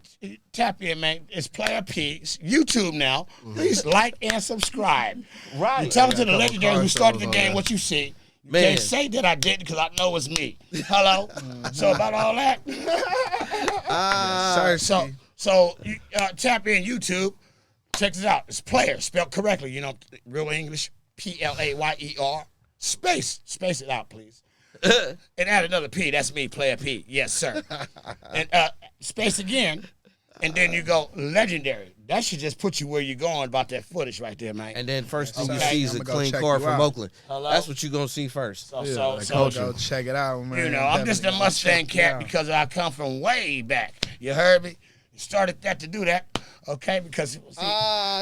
Speaker 3: tap in, man. It's Playa Pete. It's YouTube now. Please like and subscribe.
Speaker 1: Right.
Speaker 3: You tell it to the
Speaker 2: couple
Speaker 3: legendary
Speaker 2: car
Speaker 3: who started
Speaker 2: shows
Speaker 3: the
Speaker 2: on
Speaker 3: game
Speaker 2: there.
Speaker 3: what you see. You
Speaker 1: Man.
Speaker 3: can't say that I didn't because I know it's me. Hello? So about all that. So you tap in YouTube. Check this out. It's Player, spelled correctly. You know, real English. Player. Space it out, please. And add another P. That's me, Playa Pete. Yes, sir. And space again. And then you go legendary. That should just put you where you're going about that footage right there, man.
Speaker 1: And then first thing you
Speaker 3: Okay.
Speaker 1: see is a
Speaker 4: I'ma go
Speaker 1: clean
Speaker 4: check
Speaker 1: car
Speaker 4: you
Speaker 1: from
Speaker 4: out.
Speaker 1: Oakland.
Speaker 3: Hello?
Speaker 1: That's what you're gonna see first.
Speaker 3: So,
Speaker 4: Go check it out, man.
Speaker 3: you know, I'm just a
Speaker 4: Definitely
Speaker 3: Mustang
Speaker 4: check you
Speaker 3: cat
Speaker 4: out.
Speaker 3: because I come from way back. You heard me? Started that to do that, okay? Because see,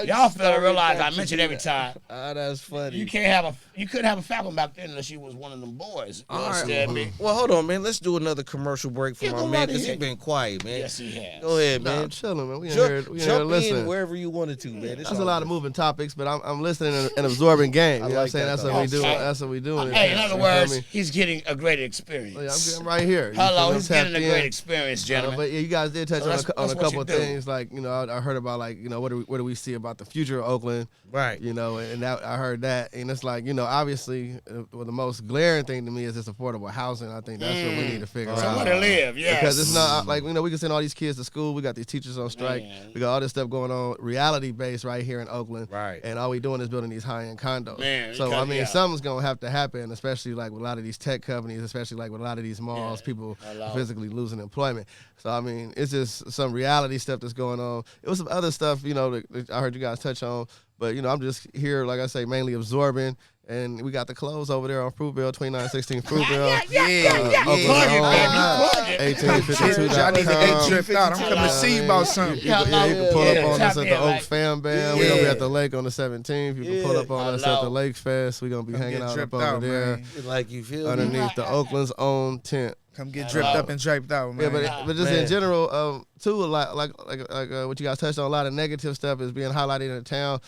Speaker 3: y'all fail to realize I mention every time.
Speaker 1: That's funny.
Speaker 3: You couldn't have a Falcon back then unless you was one of them boys. You
Speaker 1: All right.
Speaker 3: understand me?
Speaker 1: Well, hold on, man. Let's do another commercial break for
Speaker 3: Yeah,
Speaker 1: my
Speaker 3: go
Speaker 1: man
Speaker 3: right
Speaker 1: because he's
Speaker 3: ahead.
Speaker 1: been quiet, man.
Speaker 3: Yes, he has.
Speaker 1: Go ahead,
Speaker 2: Nah,
Speaker 1: man.
Speaker 2: I'm chilling, man. We in
Speaker 1: Jump,
Speaker 2: here, we in
Speaker 1: jump
Speaker 2: here listening.
Speaker 1: in wherever you wanted to, man.
Speaker 2: That's a lot of moving topics, but I'm listening and absorbing game. You know what I'm
Speaker 1: like
Speaker 2: saying?
Speaker 1: that,
Speaker 2: That's
Speaker 1: though.
Speaker 2: what we do.
Speaker 3: Okay.
Speaker 2: That's what we do.
Speaker 3: Hey, in other
Speaker 2: You feel
Speaker 3: words,
Speaker 2: me?
Speaker 3: he's getting a great
Speaker 2: Yeah,
Speaker 3: experience.
Speaker 2: I'm right here. You
Speaker 3: Hello,
Speaker 2: feel me?
Speaker 3: he's
Speaker 2: I'm
Speaker 3: getting a
Speaker 2: tapped
Speaker 3: great
Speaker 2: in.
Speaker 3: experience, gentlemen.
Speaker 2: But yeah, you guys did touch
Speaker 3: So
Speaker 2: on
Speaker 3: that's
Speaker 2: a
Speaker 3: what
Speaker 2: couple
Speaker 3: you
Speaker 2: of
Speaker 3: do.
Speaker 2: things. Like, you know, I heard about, like, you know, what do we see about the future of Oakland?
Speaker 1: Right.
Speaker 2: You know, and that, I heard that, and it's like, you know, obviously, well, the most glaring thing to me is this affordable housing. I think that's what we need to figure out.
Speaker 3: Somewhere to live, yes.
Speaker 2: Because it's not like, you know, we can send all these kids to school. We got these teachers on strike.
Speaker 3: Man.
Speaker 2: We got all this stuff going on, reality based right here in Oakland.
Speaker 1: Right.
Speaker 2: And all we doing is building these high end condos.
Speaker 3: Man,
Speaker 2: so
Speaker 3: because,
Speaker 2: I mean,
Speaker 3: yeah.
Speaker 2: something's gonna have to happen, especially like with a lot of these tech companies, especially like with a lot of these malls.
Speaker 3: Yeah.
Speaker 2: People
Speaker 3: Hello.
Speaker 2: physically losing employment. So I mean, it's just some reality stuff that's going on. It was some other stuff, you know, that I heard you guys touch on. But you know, I'm just here, like I say, mainly absorbing. And we got the clothes over there on Fruitville, 2916 Fruitville.
Speaker 3: Yeah.
Speaker 2: Oakland's
Speaker 3: Plug it,
Speaker 2: own,
Speaker 3: baby. Plug it.
Speaker 2: 1852.com.
Speaker 4: I need to get dripped out. I'm coming to see you about something.
Speaker 2: You can pull up on
Speaker 3: Tap
Speaker 2: us at
Speaker 3: in,
Speaker 2: the Oak
Speaker 3: like-
Speaker 2: Fam Band. We're gonna be at the lake on the 17th. You can pull up on us at
Speaker 3: Hello.
Speaker 2: the Lake Fest. We're gonna be
Speaker 4: Come
Speaker 2: hanging
Speaker 4: get
Speaker 2: out up
Speaker 4: dripped
Speaker 2: over
Speaker 4: out,
Speaker 2: there
Speaker 4: man.
Speaker 1: Like you feel me?
Speaker 2: underneath the Oakland's own tent.
Speaker 4: Come get dripped up and draped out, man.
Speaker 2: Yeah, but just
Speaker 1: Man.
Speaker 2: in general, too, a lot like what you guys touched on, a lot of negative stuff is being highlighted in the town.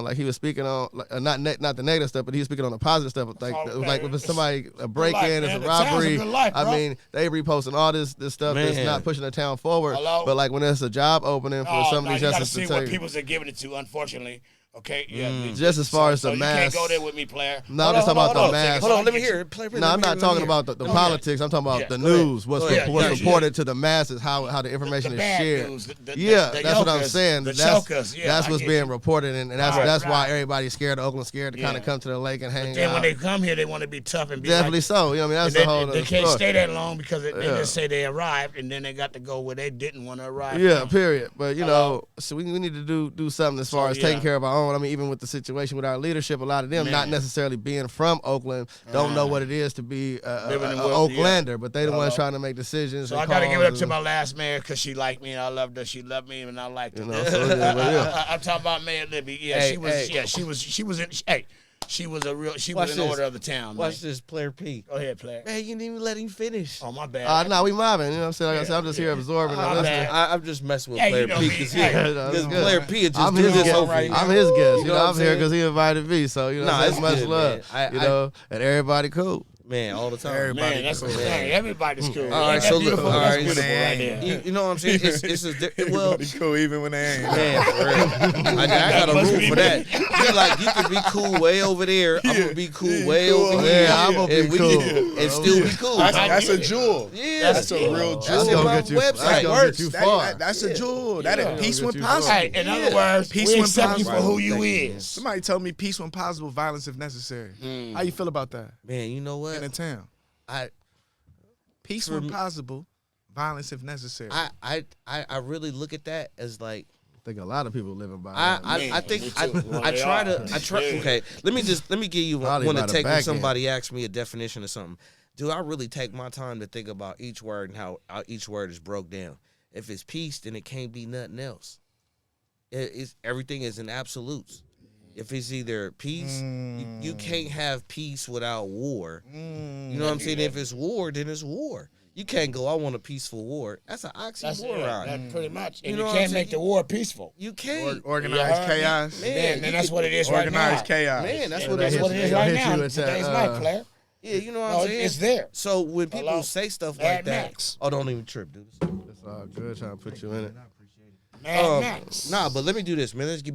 Speaker 2: Like he was speaking on, not the negative stuff, but he was speaking on the positive stuff. Like if it's somebody a break in, it's
Speaker 3: man.
Speaker 2: a
Speaker 3: The town's a
Speaker 2: robbery.
Speaker 3: good life,
Speaker 2: I
Speaker 3: bro.
Speaker 2: mean, they reposting all this stuff that's
Speaker 1: Man.
Speaker 2: not pushing the town forward.
Speaker 3: Hello?
Speaker 2: But like when there's a job opening for
Speaker 3: Oh,
Speaker 2: some of
Speaker 3: now
Speaker 2: these
Speaker 3: you gotta
Speaker 2: justices
Speaker 3: see
Speaker 2: to
Speaker 3: what
Speaker 2: take.
Speaker 3: people are giving it to, unfortunately. Okay, yeah.
Speaker 2: Just as far as the
Speaker 3: you
Speaker 2: mass-
Speaker 3: can't go there with me, player.
Speaker 2: No, I'm just talking about the mass.
Speaker 1: Hold on, let me hear it. Play,
Speaker 2: No, I'm not talking about the politics. I'm talking about
Speaker 3: Yeah,
Speaker 2: the
Speaker 3: go ahead.
Speaker 2: news. What's
Speaker 3: Go ahead.
Speaker 2: what's
Speaker 3: Yeah,
Speaker 2: reported to the masses, how the information
Speaker 3: The
Speaker 2: is
Speaker 3: bad
Speaker 2: shared.
Speaker 3: news, the
Speaker 2: That's what I'm
Speaker 3: yokers,
Speaker 2: saying.
Speaker 3: the
Speaker 2: That's
Speaker 3: chokers. Yeah,
Speaker 2: that's
Speaker 3: I
Speaker 2: what's
Speaker 3: get
Speaker 2: being
Speaker 3: you.
Speaker 2: reported, and that's
Speaker 3: Right,
Speaker 2: that's why
Speaker 3: right.
Speaker 2: everybody's scared. Oakland's scared to kind
Speaker 3: Yeah.
Speaker 2: of come to the lake and hang
Speaker 3: Then
Speaker 2: out.
Speaker 3: when they come here, they want to be tough and be
Speaker 2: Definitely
Speaker 3: like,
Speaker 2: so. You know, what I mean, that's
Speaker 3: and
Speaker 2: the whole.
Speaker 3: they
Speaker 2: other
Speaker 3: can't
Speaker 2: story.
Speaker 3: stay that long because they
Speaker 2: Yeah.
Speaker 3: just say they arrived and then they got to go where they didn't want to arrive.
Speaker 2: Yeah,
Speaker 3: from.
Speaker 2: period. But you
Speaker 3: Hello.
Speaker 2: know, so we need to do something as far
Speaker 3: So,
Speaker 2: as taking
Speaker 3: yeah.
Speaker 2: care of our own. I mean, even with the situation with our leadership, a lot of them not
Speaker 3: Man.
Speaker 2: necessarily being from Oakland don't know what it is to be a
Speaker 3: Living in
Speaker 2: Oaklander, but they the ones
Speaker 3: Hello.
Speaker 2: trying to make decisions.
Speaker 3: So
Speaker 2: and
Speaker 3: I got to give it up
Speaker 2: calls
Speaker 3: to
Speaker 2: and-
Speaker 3: my last mayor because she liked me and I loved her. She loved me and I liked her.
Speaker 2: You know, so, yeah, but yeah.
Speaker 3: I'm talking about Mayor Libby. Yeah,
Speaker 1: Hey,
Speaker 3: she was.
Speaker 1: hey.
Speaker 3: Yeah, she was in. Hey, she was a real. She
Speaker 1: Watch
Speaker 3: was in
Speaker 1: this.
Speaker 3: order of the town.
Speaker 1: Watch
Speaker 3: Man.
Speaker 1: this, Player P.
Speaker 3: Go ahead, player.
Speaker 1: Man, you didn't even let him finish.
Speaker 3: Oh my bad.
Speaker 2: No, we mobbing. You know what I'm saying? Like I said, I'm just here absorbing and
Speaker 3: My
Speaker 2: listening.
Speaker 3: bad.
Speaker 1: I'm just messing with
Speaker 3: Hey,
Speaker 1: Player
Speaker 3: you know
Speaker 1: P
Speaker 3: me.
Speaker 1: because
Speaker 3: Hey.
Speaker 2: That's good.
Speaker 1: Player P would just
Speaker 2: I'm
Speaker 1: do
Speaker 2: his
Speaker 1: this
Speaker 2: guest.
Speaker 1: over right
Speaker 2: I'm
Speaker 1: now.
Speaker 2: his guest. You
Speaker 1: You
Speaker 2: know,
Speaker 1: know what
Speaker 2: I'm
Speaker 1: I'm
Speaker 2: here
Speaker 1: saying?
Speaker 2: because he invited me. So you know,
Speaker 1: Nah,
Speaker 2: that's
Speaker 1: it's
Speaker 2: much
Speaker 1: good,
Speaker 2: love.
Speaker 1: man.
Speaker 2: You know, and everybody cool.
Speaker 1: Man, all the time.
Speaker 4: Everybody
Speaker 3: Man, that's
Speaker 4: cool.
Speaker 3: the thing. Everybody's cool.
Speaker 1: All right,
Speaker 3: Ain't
Speaker 1: so
Speaker 3: that
Speaker 1: look,
Speaker 3: beautiful?
Speaker 1: all
Speaker 3: That's
Speaker 1: right,
Speaker 3: beautiful
Speaker 4: so-
Speaker 3: right there.
Speaker 1: You know what I'm saying? It's well,
Speaker 4: Everybody cool even when they ain't.
Speaker 1: man, for real. I got a
Speaker 3: must
Speaker 1: rule
Speaker 3: be
Speaker 1: for
Speaker 3: me.
Speaker 1: that. You like you can be cool way over there. I'm gonna be cool way
Speaker 4: cool
Speaker 1: over
Speaker 4: over
Speaker 1: here.
Speaker 2: here. I'm gonna be
Speaker 1: and we
Speaker 2: cool.
Speaker 1: can, and still be cool.
Speaker 4: That's a jewel.
Speaker 1: Yeah,
Speaker 4: That's a real
Speaker 1: That's
Speaker 4: jewel.
Speaker 1: on my
Speaker 2: That's
Speaker 1: website.
Speaker 2: gonna get you
Speaker 4: That-
Speaker 2: far.
Speaker 4: that's a jewel. That
Speaker 2: Yeah.
Speaker 4: is peace when
Speaker 2: Get you
Speaker 4: possible.
Speaker 3: Hey, in other words,
Speaker 4: Peace
Speaker 3: we
Speaker 4: when
Speaker 3: accept you for
Speaker 4: possible.
Speaker 3: who you is.
Speaker 4: Somebody told me peace when possible, violence if necessary. How you feel about that?
Speaker 1: Man, you know
Speaker 4: In the
Speaker 1: what?
Speaker 4: town. Peace
Speaker 1: For
Speaker 4: when
Speaker 1: me-
Speaker 4: possible, violence if necessary.
Speaker 1: I really look at that as like
Speaker 2: I think a lot of people living by
Speaker 1: I
Speaker 2: that.
Speaker 1: I
Speaker 3: Me
Speaker 1: think
Speaker 3: too. Well,
Speaker 1: I
Speaker 3: they
Speaker 1: try
Speaker 3: are.
Speaker 1: to
Speaker 3: Yeah.
Speaker 1: okay. Let me give you
Speaker 2: Probably
Speaker 1: one
Speaker 2: by
Speaker 1: to
Speaker 2: the
Speaker 1: take when
Speaker 2: back end.
Speaker 1: somebody asks me a definition of something. Do I really take my time to think about each word and how each word is broke down? If it's peace, then it can't be nothing else. It's everything is in absolutes. If it's either peace, you can't have peace without war. You know what I'm saying? If it's war, then it's war. You can't go, I want a peaceful war. That's an
Speaker 3: That's
Speaker 1: oxymoron.
Speaker 3: That's pretty much. And
Speaker 1: You
Speaker 3: you,
Speaker 1: know what I'm
Speaker 3: can't
Speaker 1: saying?
Speaker 3: make the war peaceful.
Speaker 1: You can't.
Speaker 4: Organized chaos.
Speaker 1: Man,
Speaker 3: And that's what it is right now.
Speaker 4: Organized chaos.
Speaker 1: Man, that's
Speaker 3: And
Speaker 1: what
Speaker 3: that's
Speaker 1: it is.
Speaker 3: what it is
Speaker 2: They'll
Speaker 3: right
Speaker 2: hit you
Speaker 3: now.
Speaker 2: with that,
Speaker 3: Today's life, player.
Speaker 1: Yeah, you know what
Speaker 3: No,
Speaker 1: I'm saying?
Speaker 3: it's there.
Speaker 1: So when people
Speaker 3: Hello?
Speaker 1: say stuff
Speaker 3: Mad
Speaker 1: like that,
Speaker 3: Max.
Speaker 1: oh, don't even trip, dude.
Speaker 2: It's all good trying to put you in it.
Speaker 3: Mad Max.
Speaker 1: Nah, but let me do this, man. Let's get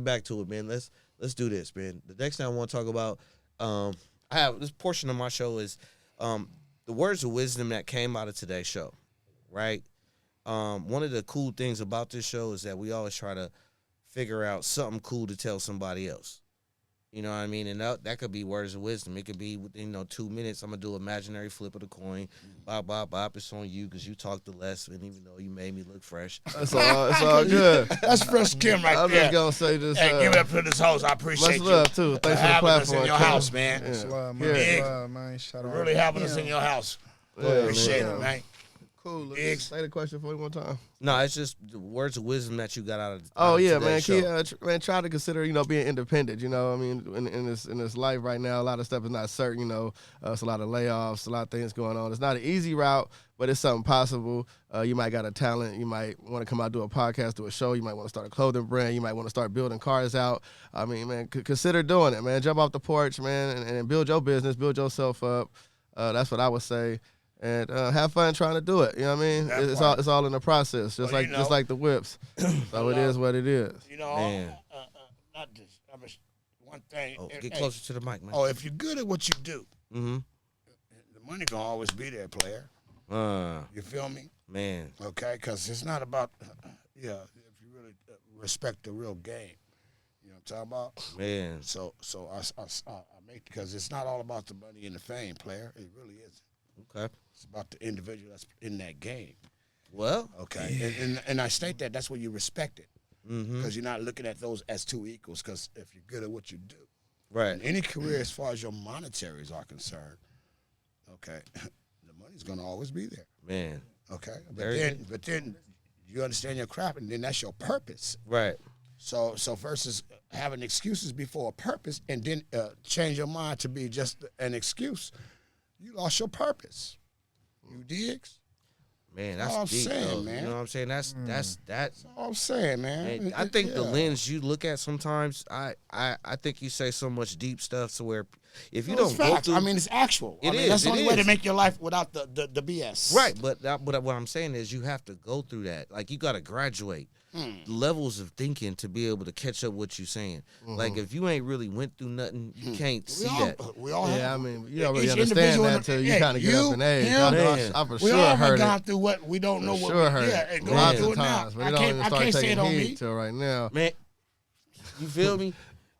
Speaker 1: back to it, man. Let's do this, man. The next thing I want to talk about, I have this portion of my show is the words of wisdom that came out of today's show, right? One of the cool things about this show is that we always try to figure out something cool to tell somebody else. You know what I mean? And that could be words of wisdom. It could be within 2 minutes. I'm gonna do imaginary flip of the coin. Bop, bop, bop. It's on you because you talked the less, and even though you made me look fresh.
Speaker 2: It's all good.
Speaker 3: That's fresh Kymm right
Speaker 2: I'm
Speaker 3: there.
Speaker 2: just gonna say this.
Speaker 3: Hey, give it up to this host. I appreciate
Speaker 2: Much
Speaker 3: you.
Speaker 2: love too. Thanks for the
Speaker 3: having us
Speaker 2: platform.
Speaker 3: in your
Speaker 2: Kymm.
Speaker 3: house, man.
Speaker 2: Yeah.
Speaker 4: Love,
Speaker 2: Yeah.
Speaker 3: Big.
Speaker 4: man. Shout out.
Speaker 3: Really having us in your house.
Speaker 2: Yeah,
Speaker 3: Appreciate
Speaker 2: man.
Speaker 3: it, man.
Speaker 4: Cool.
Speaker 3: Big.
Speaker 2: Say the question for me one time.
Speaker 1: No, it's just the words of wisdom that you got out of.
Speaker 2: Oh
Speaker 1: out of
Speaker 2: yeah, man.
Speaker 1: today's show.
Speaker 2: Man, try to consider, being independent. I mean, in this life right now, a lot of stuff is not certain. It's a lot of layoffs, a lot of things going on. It's not an easy route, but it's something possible. You might got a talent. You might want to come out, do a podcast, do a show. You might want to start a clothing brand. You might want to start building cars out. I mean, man, consider doing it, man. Jump off the porch, man, and build your business, build yourself up. That's what I would say. And have fun trying to do it. You know what I mean? It's all in the process, just like the whips. So it is what it is.
Speaker 1: Man.
Speaker 3: Not this. One thing.
Speaker 1: Oh, get closer to the mic, man.
Speaker 3: Oh, if you're good at what you do,
Speaker 1: Mm-hmm.
Speaker 3: the money gonna always be there, player. You feel me?
Speaker 1: Man.
Speaker 3: Okay, because it's not about, if you really respect the real game. You know what I'm talking about?
Speaker 1: Man.
Speaker 3: So I make, because it's not all about the money and the fame, player. It really isn't.
Speaker 1: Okay.
Speaker 3: It's about the individual that's in that game.
Speaker 1: Well.
Speaker 3: Okay. And I state that's where you respect it.
Speaker 1: Mm-hmm.
Speaker 3: Because you're not looking at those as two equals, because if you're good at what you do.
Speaker 1: Right.
Speaker 3: In any career, as far as your monetaries are concerned, okay, the money's going to always be there.
Speaker 1: Man.
Speaker 3: Okay.
Speaker 1: Very
Speaker 3: But then you understand your craft, and then that's your purpose.
Speaker 1: Right.
Speaker 3: So versus having excuses before a purpose and then change your mind to be just an excuse, you lost your purpose. You digs?
Speaker 1: Man,
Speaker 3: All I'm
Speaker 1: that's deep,
Speaker 3: saying,
Speaker 1: though.
Speaker 3: man.
Speaker 1: You know what I'm saying? That's
Speaker 3: That's all I'm saying, man.
Speaker 1: Man, I think the
Speaker 3: Yeah.
Speaker 1: lens you look at sometimes, I think you say so much deep stuff to where if you
Speaker 3: No, it's
Speaker 1: don't go
Speaker 3: facts.
Speaker 1: through,
Speaker 3: I mean, it's actual.
Speaker 1: It is,
Speaker 3: That's the
Speaker 1: it
Speaker 3: only way to
Speaker 1: is.
Speaker 3: make your life without the BS.
Speaker 1: right? But what I'm saying is you have to go through that. Like you got to graduate levels of thinking to be able to catch up what you're saying. Like if you ain't really went through nothing, you can't see that.
Speaker 3: We all
Speaker 2: Yeah, I
Speaker 3: have.
Speaker 2: mean, you don't really
Speaker 3: Each
Speaker 2: understand
Speaker 3: individual
Speaker 2: that
Speaker 3: in
Speaker 2: until
Speaker 3: the-
Speaker 2: you
Speaker 3: yeah,
Speaker 2: kind of get
Speaker 3: you,
Speaker 2: up in age.
Speaker 3: him,
Speaker 2: I for
Speaker 3: We
Speaker 2: sure
Speaker 3: all have
Speaker 2: heard
Speaker 3: gone
Speaker 2: it.
Speaker 3: through what we don't know
Speaker 2: For
Speaker 3: what
Speaker 2: sure
Speaker 3: we
Speaker 2: heard
Speaker 3: yeah,
Speaker 2: it.
Speaker 3: and going
Speaker 2: Lots
Speaker 3: through
Speaker 2: of
Speaker 3: it now.
Speaker 2: times, but
Speaker 3: I
Speaker 2: it don't even
Speaker 3: can't
Speaker 2: start
Speaker 3: say it
Speaker 2: taking
Speaker 3: on
Speaker 2: heed
Speaker 3: me.
Speaker 2: till right now.
Speaker 1: Man, you feel me?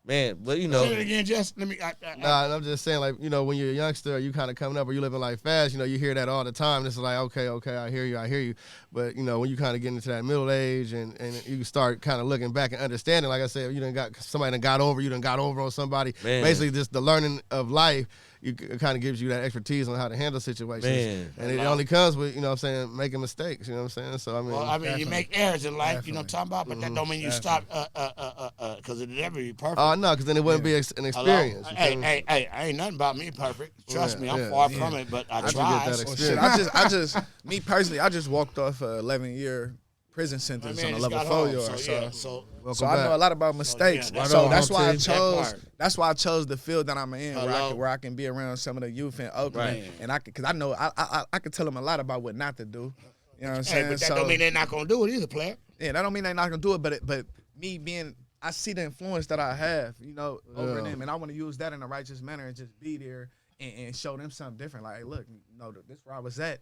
Speaker 1: Man, but you know,
Speaker 3: Say it again, Jess. Let me.
Speaker 2: Nah, and I'm just saying, like, when you're a youngster, you kind of coming up or you living life fast, you hear that all the time. This is like, okay, I hear you. But, when you kind of get into that middle age and you start kind of looking back and understanding, like I said, you done got somebody that got over, you done got over on somebody.
Speaker 1: Man.
Speaker 2: Basically, just the learning of life, it kind of gives you that expertise on how to handle situations.
Speaker 1: Man.
Speaker 2: And it only comes with, making mistakes, So,
Speaker 3: Well, you make errors in life, you know what I'm talking about, but that don't mean you stop, because it never be perfect.
Speaker 2: Oh, no, because then it wouldn't be an
Speaker 3: Hello?
Speaker 2: experience. you feel me?
Speaker 3: Hey, ain't nothing about me perfect. Trust me, I'm
Speaker 2: yeah,
Speaker 3: far from it, but I
Speaker 2: How'd you
Speaker 3: try.
Speaker 2: get that
Speaker 4: Well,
Speaker 2: experience?
Speaker 4: shit, I just, me personally, I just walked off a 11-year prison sentence on a level 4 yard. So
Speaker 2: Welcome
Speaker 4: I know a
Speaker 2: back.
Speaker 4: lot about mistakes.
Speaker 3: yeah,
Speaker 4: So
Speaker 3: that's
Speaker 4: that's why I
Speaker 3: that
Speaker 4: chose.
Speaker 3: part.
Speaker 4: That's why I chose the field that I'm in,
Speaker 3: Hello?
Speaker 4: where I can be around some of the youth in Oakland,
Speaker 3: Right.
Speaker 4: and because I know I can tell them a lot about what not to do. You know what I'm saying?
Speaker 3: Hey, but that don't mean they're not gonna do it either, player.
Speaker 4: Yeah, that don't mean they're not gonna do it, but me being, I see the influence that I have, over them, and I want to use that in a righteous manner and just be there and show them something different. Like, hey, look, this where I was at.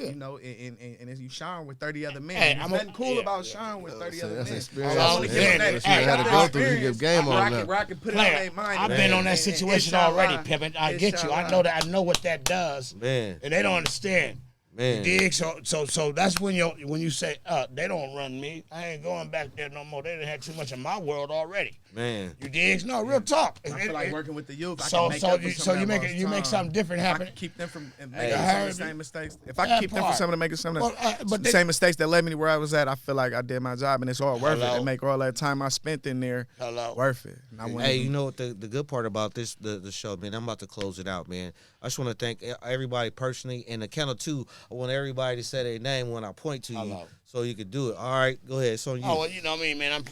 Speaker 4: And as you shine with 30 other men,
Speaker 3: Hey,
Speaker 4: there's nothing cool about shine with 30 other
Speaker 2: That's
Speaker 4: men.
Speaker 2: experience.
Speaker 3: So I wanna
Speaker 2: Yeah,
Speaker 3: give them
Speaker 2: that's
Speaker 3: that-
Speaker 2: what you had to
Speaker 3: hey,
Speaker 2: go through to give game on that.
Speaker 4: Where I can put it on
Speaker 3: Player,
Speaker 4: their mind.
Speaker 3: I've been on that situation already, Pimpin'. I get you. I know
Speaker 4: that.
Speaker 3: that. I know what that does,
Speaker 1: man,
Speaker 3: and they don't understand.
Speaker 1: man.
Speaker 3: You dig? So that's when you say, they don't run me. I ain't going back there no more. They done had too much of my world already.
Speaker 1: Man.
Speaker 3: You dig? No, real talk.
Speaker 4: I feel like working with the youth. I
Speaker 3: So
Speaker 4: can make up for
Speaker 3: so
Speaker 4: some
Speaker 3: you
Speaker 4: of that
Speaker 3: make
Speaker 4: lost
Speaker 3: you make
Speaker 4: time.
Speaker 3: something different
Speaker 4: If I
Speaker 3: happen.
Speaker 4: can keep them from making
Speaker 3: Hey,
Speaker 4: some
Speaker 3: I
Speaker 4: of
Speaker 3: heard
Speaker 4: the same
Speaker 3: you.
Speaker 4: mistakes. If I
Speaker 3: That
Speaker 4: can keep them
Speaker 3: part.
Speaker 4: from some of the making some of the
Speaker 3: Well,
Speaker 4: the same mistakes that led me to where I was at, I feel like I did my job and it's all worth it.
Speaker 3: Hello?
Speaker 4: And make all that time I spent in there
Speaker 3: Hello?
Speaker 4: worth it. And I wouldn't
Speaker 1: Hey,
Speaker 4: even-
Speaker 1: you know what the good part about the show, man? I'm about to close it out, man. I just want to thank everybody personally. And the count of two, I want everybody to say their name when I point to you,
Speaker 3: Hello.
Speaker 1: so you can do it. All right, go ahead. So you.
Speaker 3: Oh, well, you know what I mean, man.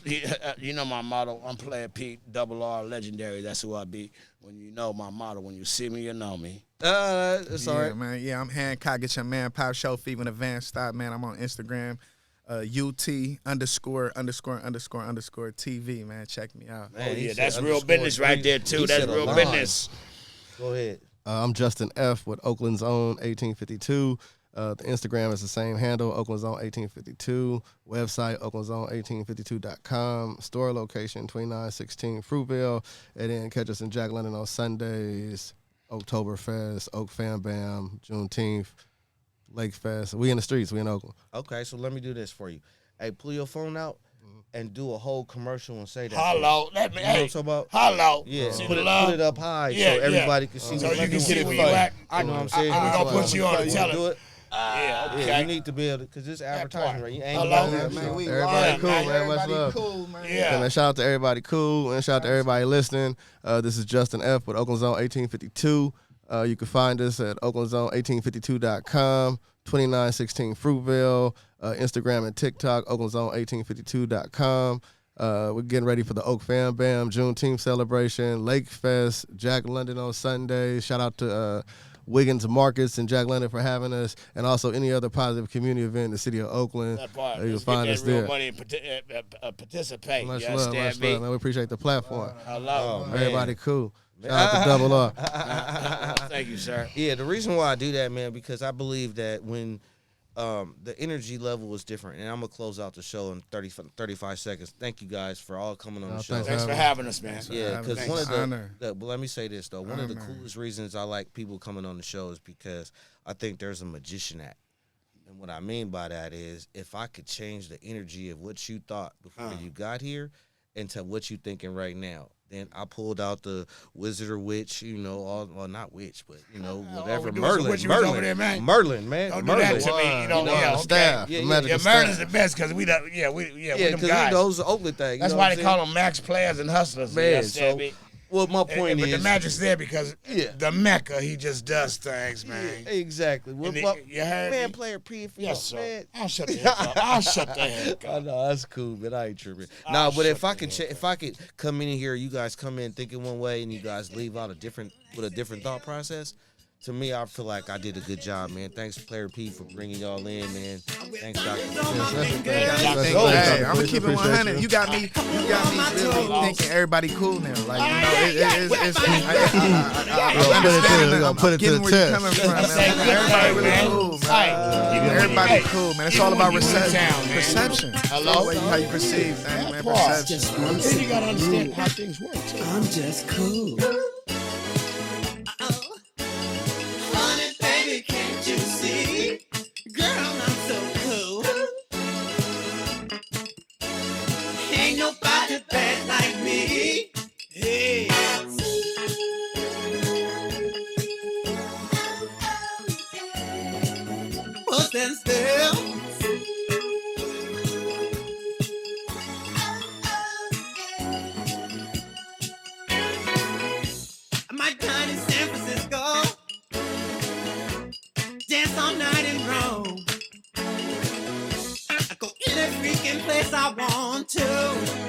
Speaker 3: You know my motto. I'm Playa Pete, double R, legendary. That's who I be. When you know my motto, when you see me, you know me.
Speaker 1: It's all right.
Speaker 4: Man. Yeah, I'm Hancock. Get your man Pop Show Fever and Advanced Stop, man. I'm on Instagram. UT____TV, man. Check me out.
Speaker 1: Man,
Speaker 3: Oh,
Speaker 1: he
Speaker 3: yeah,
Speaker 1: said
Speaker 3: that's real
Speaker 1: underscore
Speaker 3: business right there, too.
Speaker 1: He
Speaker 3: That's
Speaker 1: said a
Speaker 3: real
Speaker 1: line.
Speaker 3: business.
Speaker 1: Go ahead.
Speaker 2: I'm Justin F. with Oakland's Own 1852. The Instagram is the same handle, Oakland's Own 1852. Website, oaklandsown1852.com. Store location, 2916 Fruitville. And then catch us in Jack London on Sundays, Oktoberfest, Oak Fam Bam, Juneteenth, Lake Fest. We in the streets. We in Oakland.
Speaker 1: Okay, so let me do this for you. Hey, pull your phone out and do a whole commercial and say that.
Speaker 3: Hello. Let me,
Speaker 1: You know what
Speaker 3: hey,
Speaker 1: I'm talking about?
Speaker 3: hello.
Speaker 1: Yeah,
Speaker 3: See
Speaker 1: put
Speaker 3: the
Speaker 1: it
Speaker 3: love?
Speaker 1: up high
Speaker 3: Yeah,
Speaker 1: so everybody can see.
Speaker 3: So
Speaker 1: what
Speaker 3: you can
Speaker 1: doing.
Speaker 3: see where you at.
Speaker 1: You know what I'm saying?
Speaker 3: I'm going to put you on and tell
Speaker 1: do
Speaker 3: it.
Speaker 1: it.
Speaker 3: Yeah, okay.
Speaker 1: Yeah, you need to be able to, because this advertising, right? You ain't
Speaker 3: Hello?
Speaker 1: about
Speaker 2: Yeah,
Speaker 1: that.
Speaker 2: man, we
Speaker 3: Everybody
Speaker 2: everybody cool, man. Much
Speaker 4: Everybody
Speaker 2: love.
Speaker 4: cool, man.
Speaker 3: Yeah.
Speaker 2: And shout out to everybody cool, and shout out to everybody listening. This is Justin F. with Oakland's Own 1852. You can find us at oaklandsown1852.com, 2916 Fruitville, Instagram and TikTok, oaklandsown1852.com. We're getting ready for the Oak Fam Bam Juneteenth celebration, Lake Fest, Jack London on Sunday. Shout out to Wiggins Markets and Jack London for having us, and also any other positive community event in the city of Oakland.
Speaker 3: That part.
Speaker 2: You can
Speaker 3: Let's
Speaker 2: find
Speaker 3: get
Speaker 2: us
Speaker 3: that real
Speaker 2: there.
Speaker 3: money and participate.
Speaker 2: Much
Speaker 3: You
Speaker 2: love,
Speaker 3: understand
Speaker 2: much
Speaker 3: me?
Speaker 2: love, man. We appreciate the platform.
Speaker 3: Hello.
Speaker 1: Oh, man.
Speaker 2: Everybody cool. Shout out to Double R.
Speaker 3: Thank you, sir.
Speaker 1: Yeah, the reason why I do that, man, because I believe that when the energy level is different, and I'm going to close out the show in 35 seconds. Thank you guys for all coming on the show.
Speaker 2: thanks
Speaker 3: Thanks for having us, man.
Speaker 1: Yeah, because
Speaker 4: Thanks.
Speaker 1: one of
Speaker 4: Honor.
Speaker 1: but let me say this though, one of the
Speaker 4: Honor.
Speaker 1: coolest reasons I like people coming on the show is because I think there's a magician act, and what I mean by that is if I could change the energy of what you thought before you got here into what you thinking right now. Then I pulled out the wizard or witch, you know, well not witch, but you know whatever.
Speaker 3: we doing some witcheries over there, man?
Speaker 1: Merlin, man.
Speaker 3: Don't
Speaker 1: Merlin.
Speaker 3: do that to me. You know, yeah, okay.
Speaker 2: Staff,
Speaker 1: Yeah,
Speaker 2: the
Speaker 1: yeah.
Speaker 2: magical
Speaker 3: Yeah, Merlin's
Speaker 2: staff.
Speaker 3: the best because we them
Speaker 1: because
Speaker 3: guys.
Speaker 1: those are Oakland things.
Speaker 3: That's why they call them max players and hustlers.
Speaker 1: Man,
Speaker 3: You understand
Speaker 1: so-
Speaker 3: me?
Speaker 1: Well, my point
Speaker 3: But
Speaker 1: is,
Speaker 3: the magic's there because
Speaker 1: Yeah.
Speaker 3: the Mecca, he just does things, man.
Speaker 1: exactly. Well,
Speaker 3: And
Speaker 1: my,
Speaker 3: you heard
Speaker 1: man,
Speaker 3: me?
Speaker 1: Player P.
Speaker 3: Yes, sir.
Speaker 1: Man.
Speaker 3: I'll shut the heck up. I'll shut the heck
Speaker 1: I
Speaker 3: up.
Speaker 1: know that's cool, but I ain't tripping.
Speaker 3: I'll
Speaker 1: No, but if
Speaker 3: shut
Speaker 1: I
Speaker 3: the
Speaker 1: could,
Speaker 3: heck
Speaker 1: if I could come in here, you guys come in thinking one way, and you guys leave out a different thought process. To me, I feel like I did a good job, man. Thanks, Player P, for bringing y'all in, man. Thanks, Dr.
Speaker 4: Hey, I'm gonna keep it 100. You got me really thinking everybody cool now. Like, you know, I'm
Speaker 2: put it to
Speaker 4: getting
Speaker 2: the
Speaker 4: where
Speaker 2: test.
Speaker 4: you're coming from,
Speaker 3: That's
Speaker 4: man.
Speaker 3: a good
Speaker 4: Everybody
Speaker 3: thing,
Speaker 4: really
Speaker 3: man.
Speaker 4: cool,
Speaker 3: Hey,
Speaker 4: man. Everybody cool, man. It's all about
Speaker 3: Town, man.
Speaker 4: perception.
Speaker 3: Hello?
Speaker 4: How you perceive things, man.
Speaker 3: Part.
Speaker 4: Perception.
Speaker 3: Then you gotta understand how things work too.
Speaker 5: I'm just cool. Honey, baby, can't you see? Girl, I'm so cool. Ain't nobody bad like me. Hey. Well, stand still.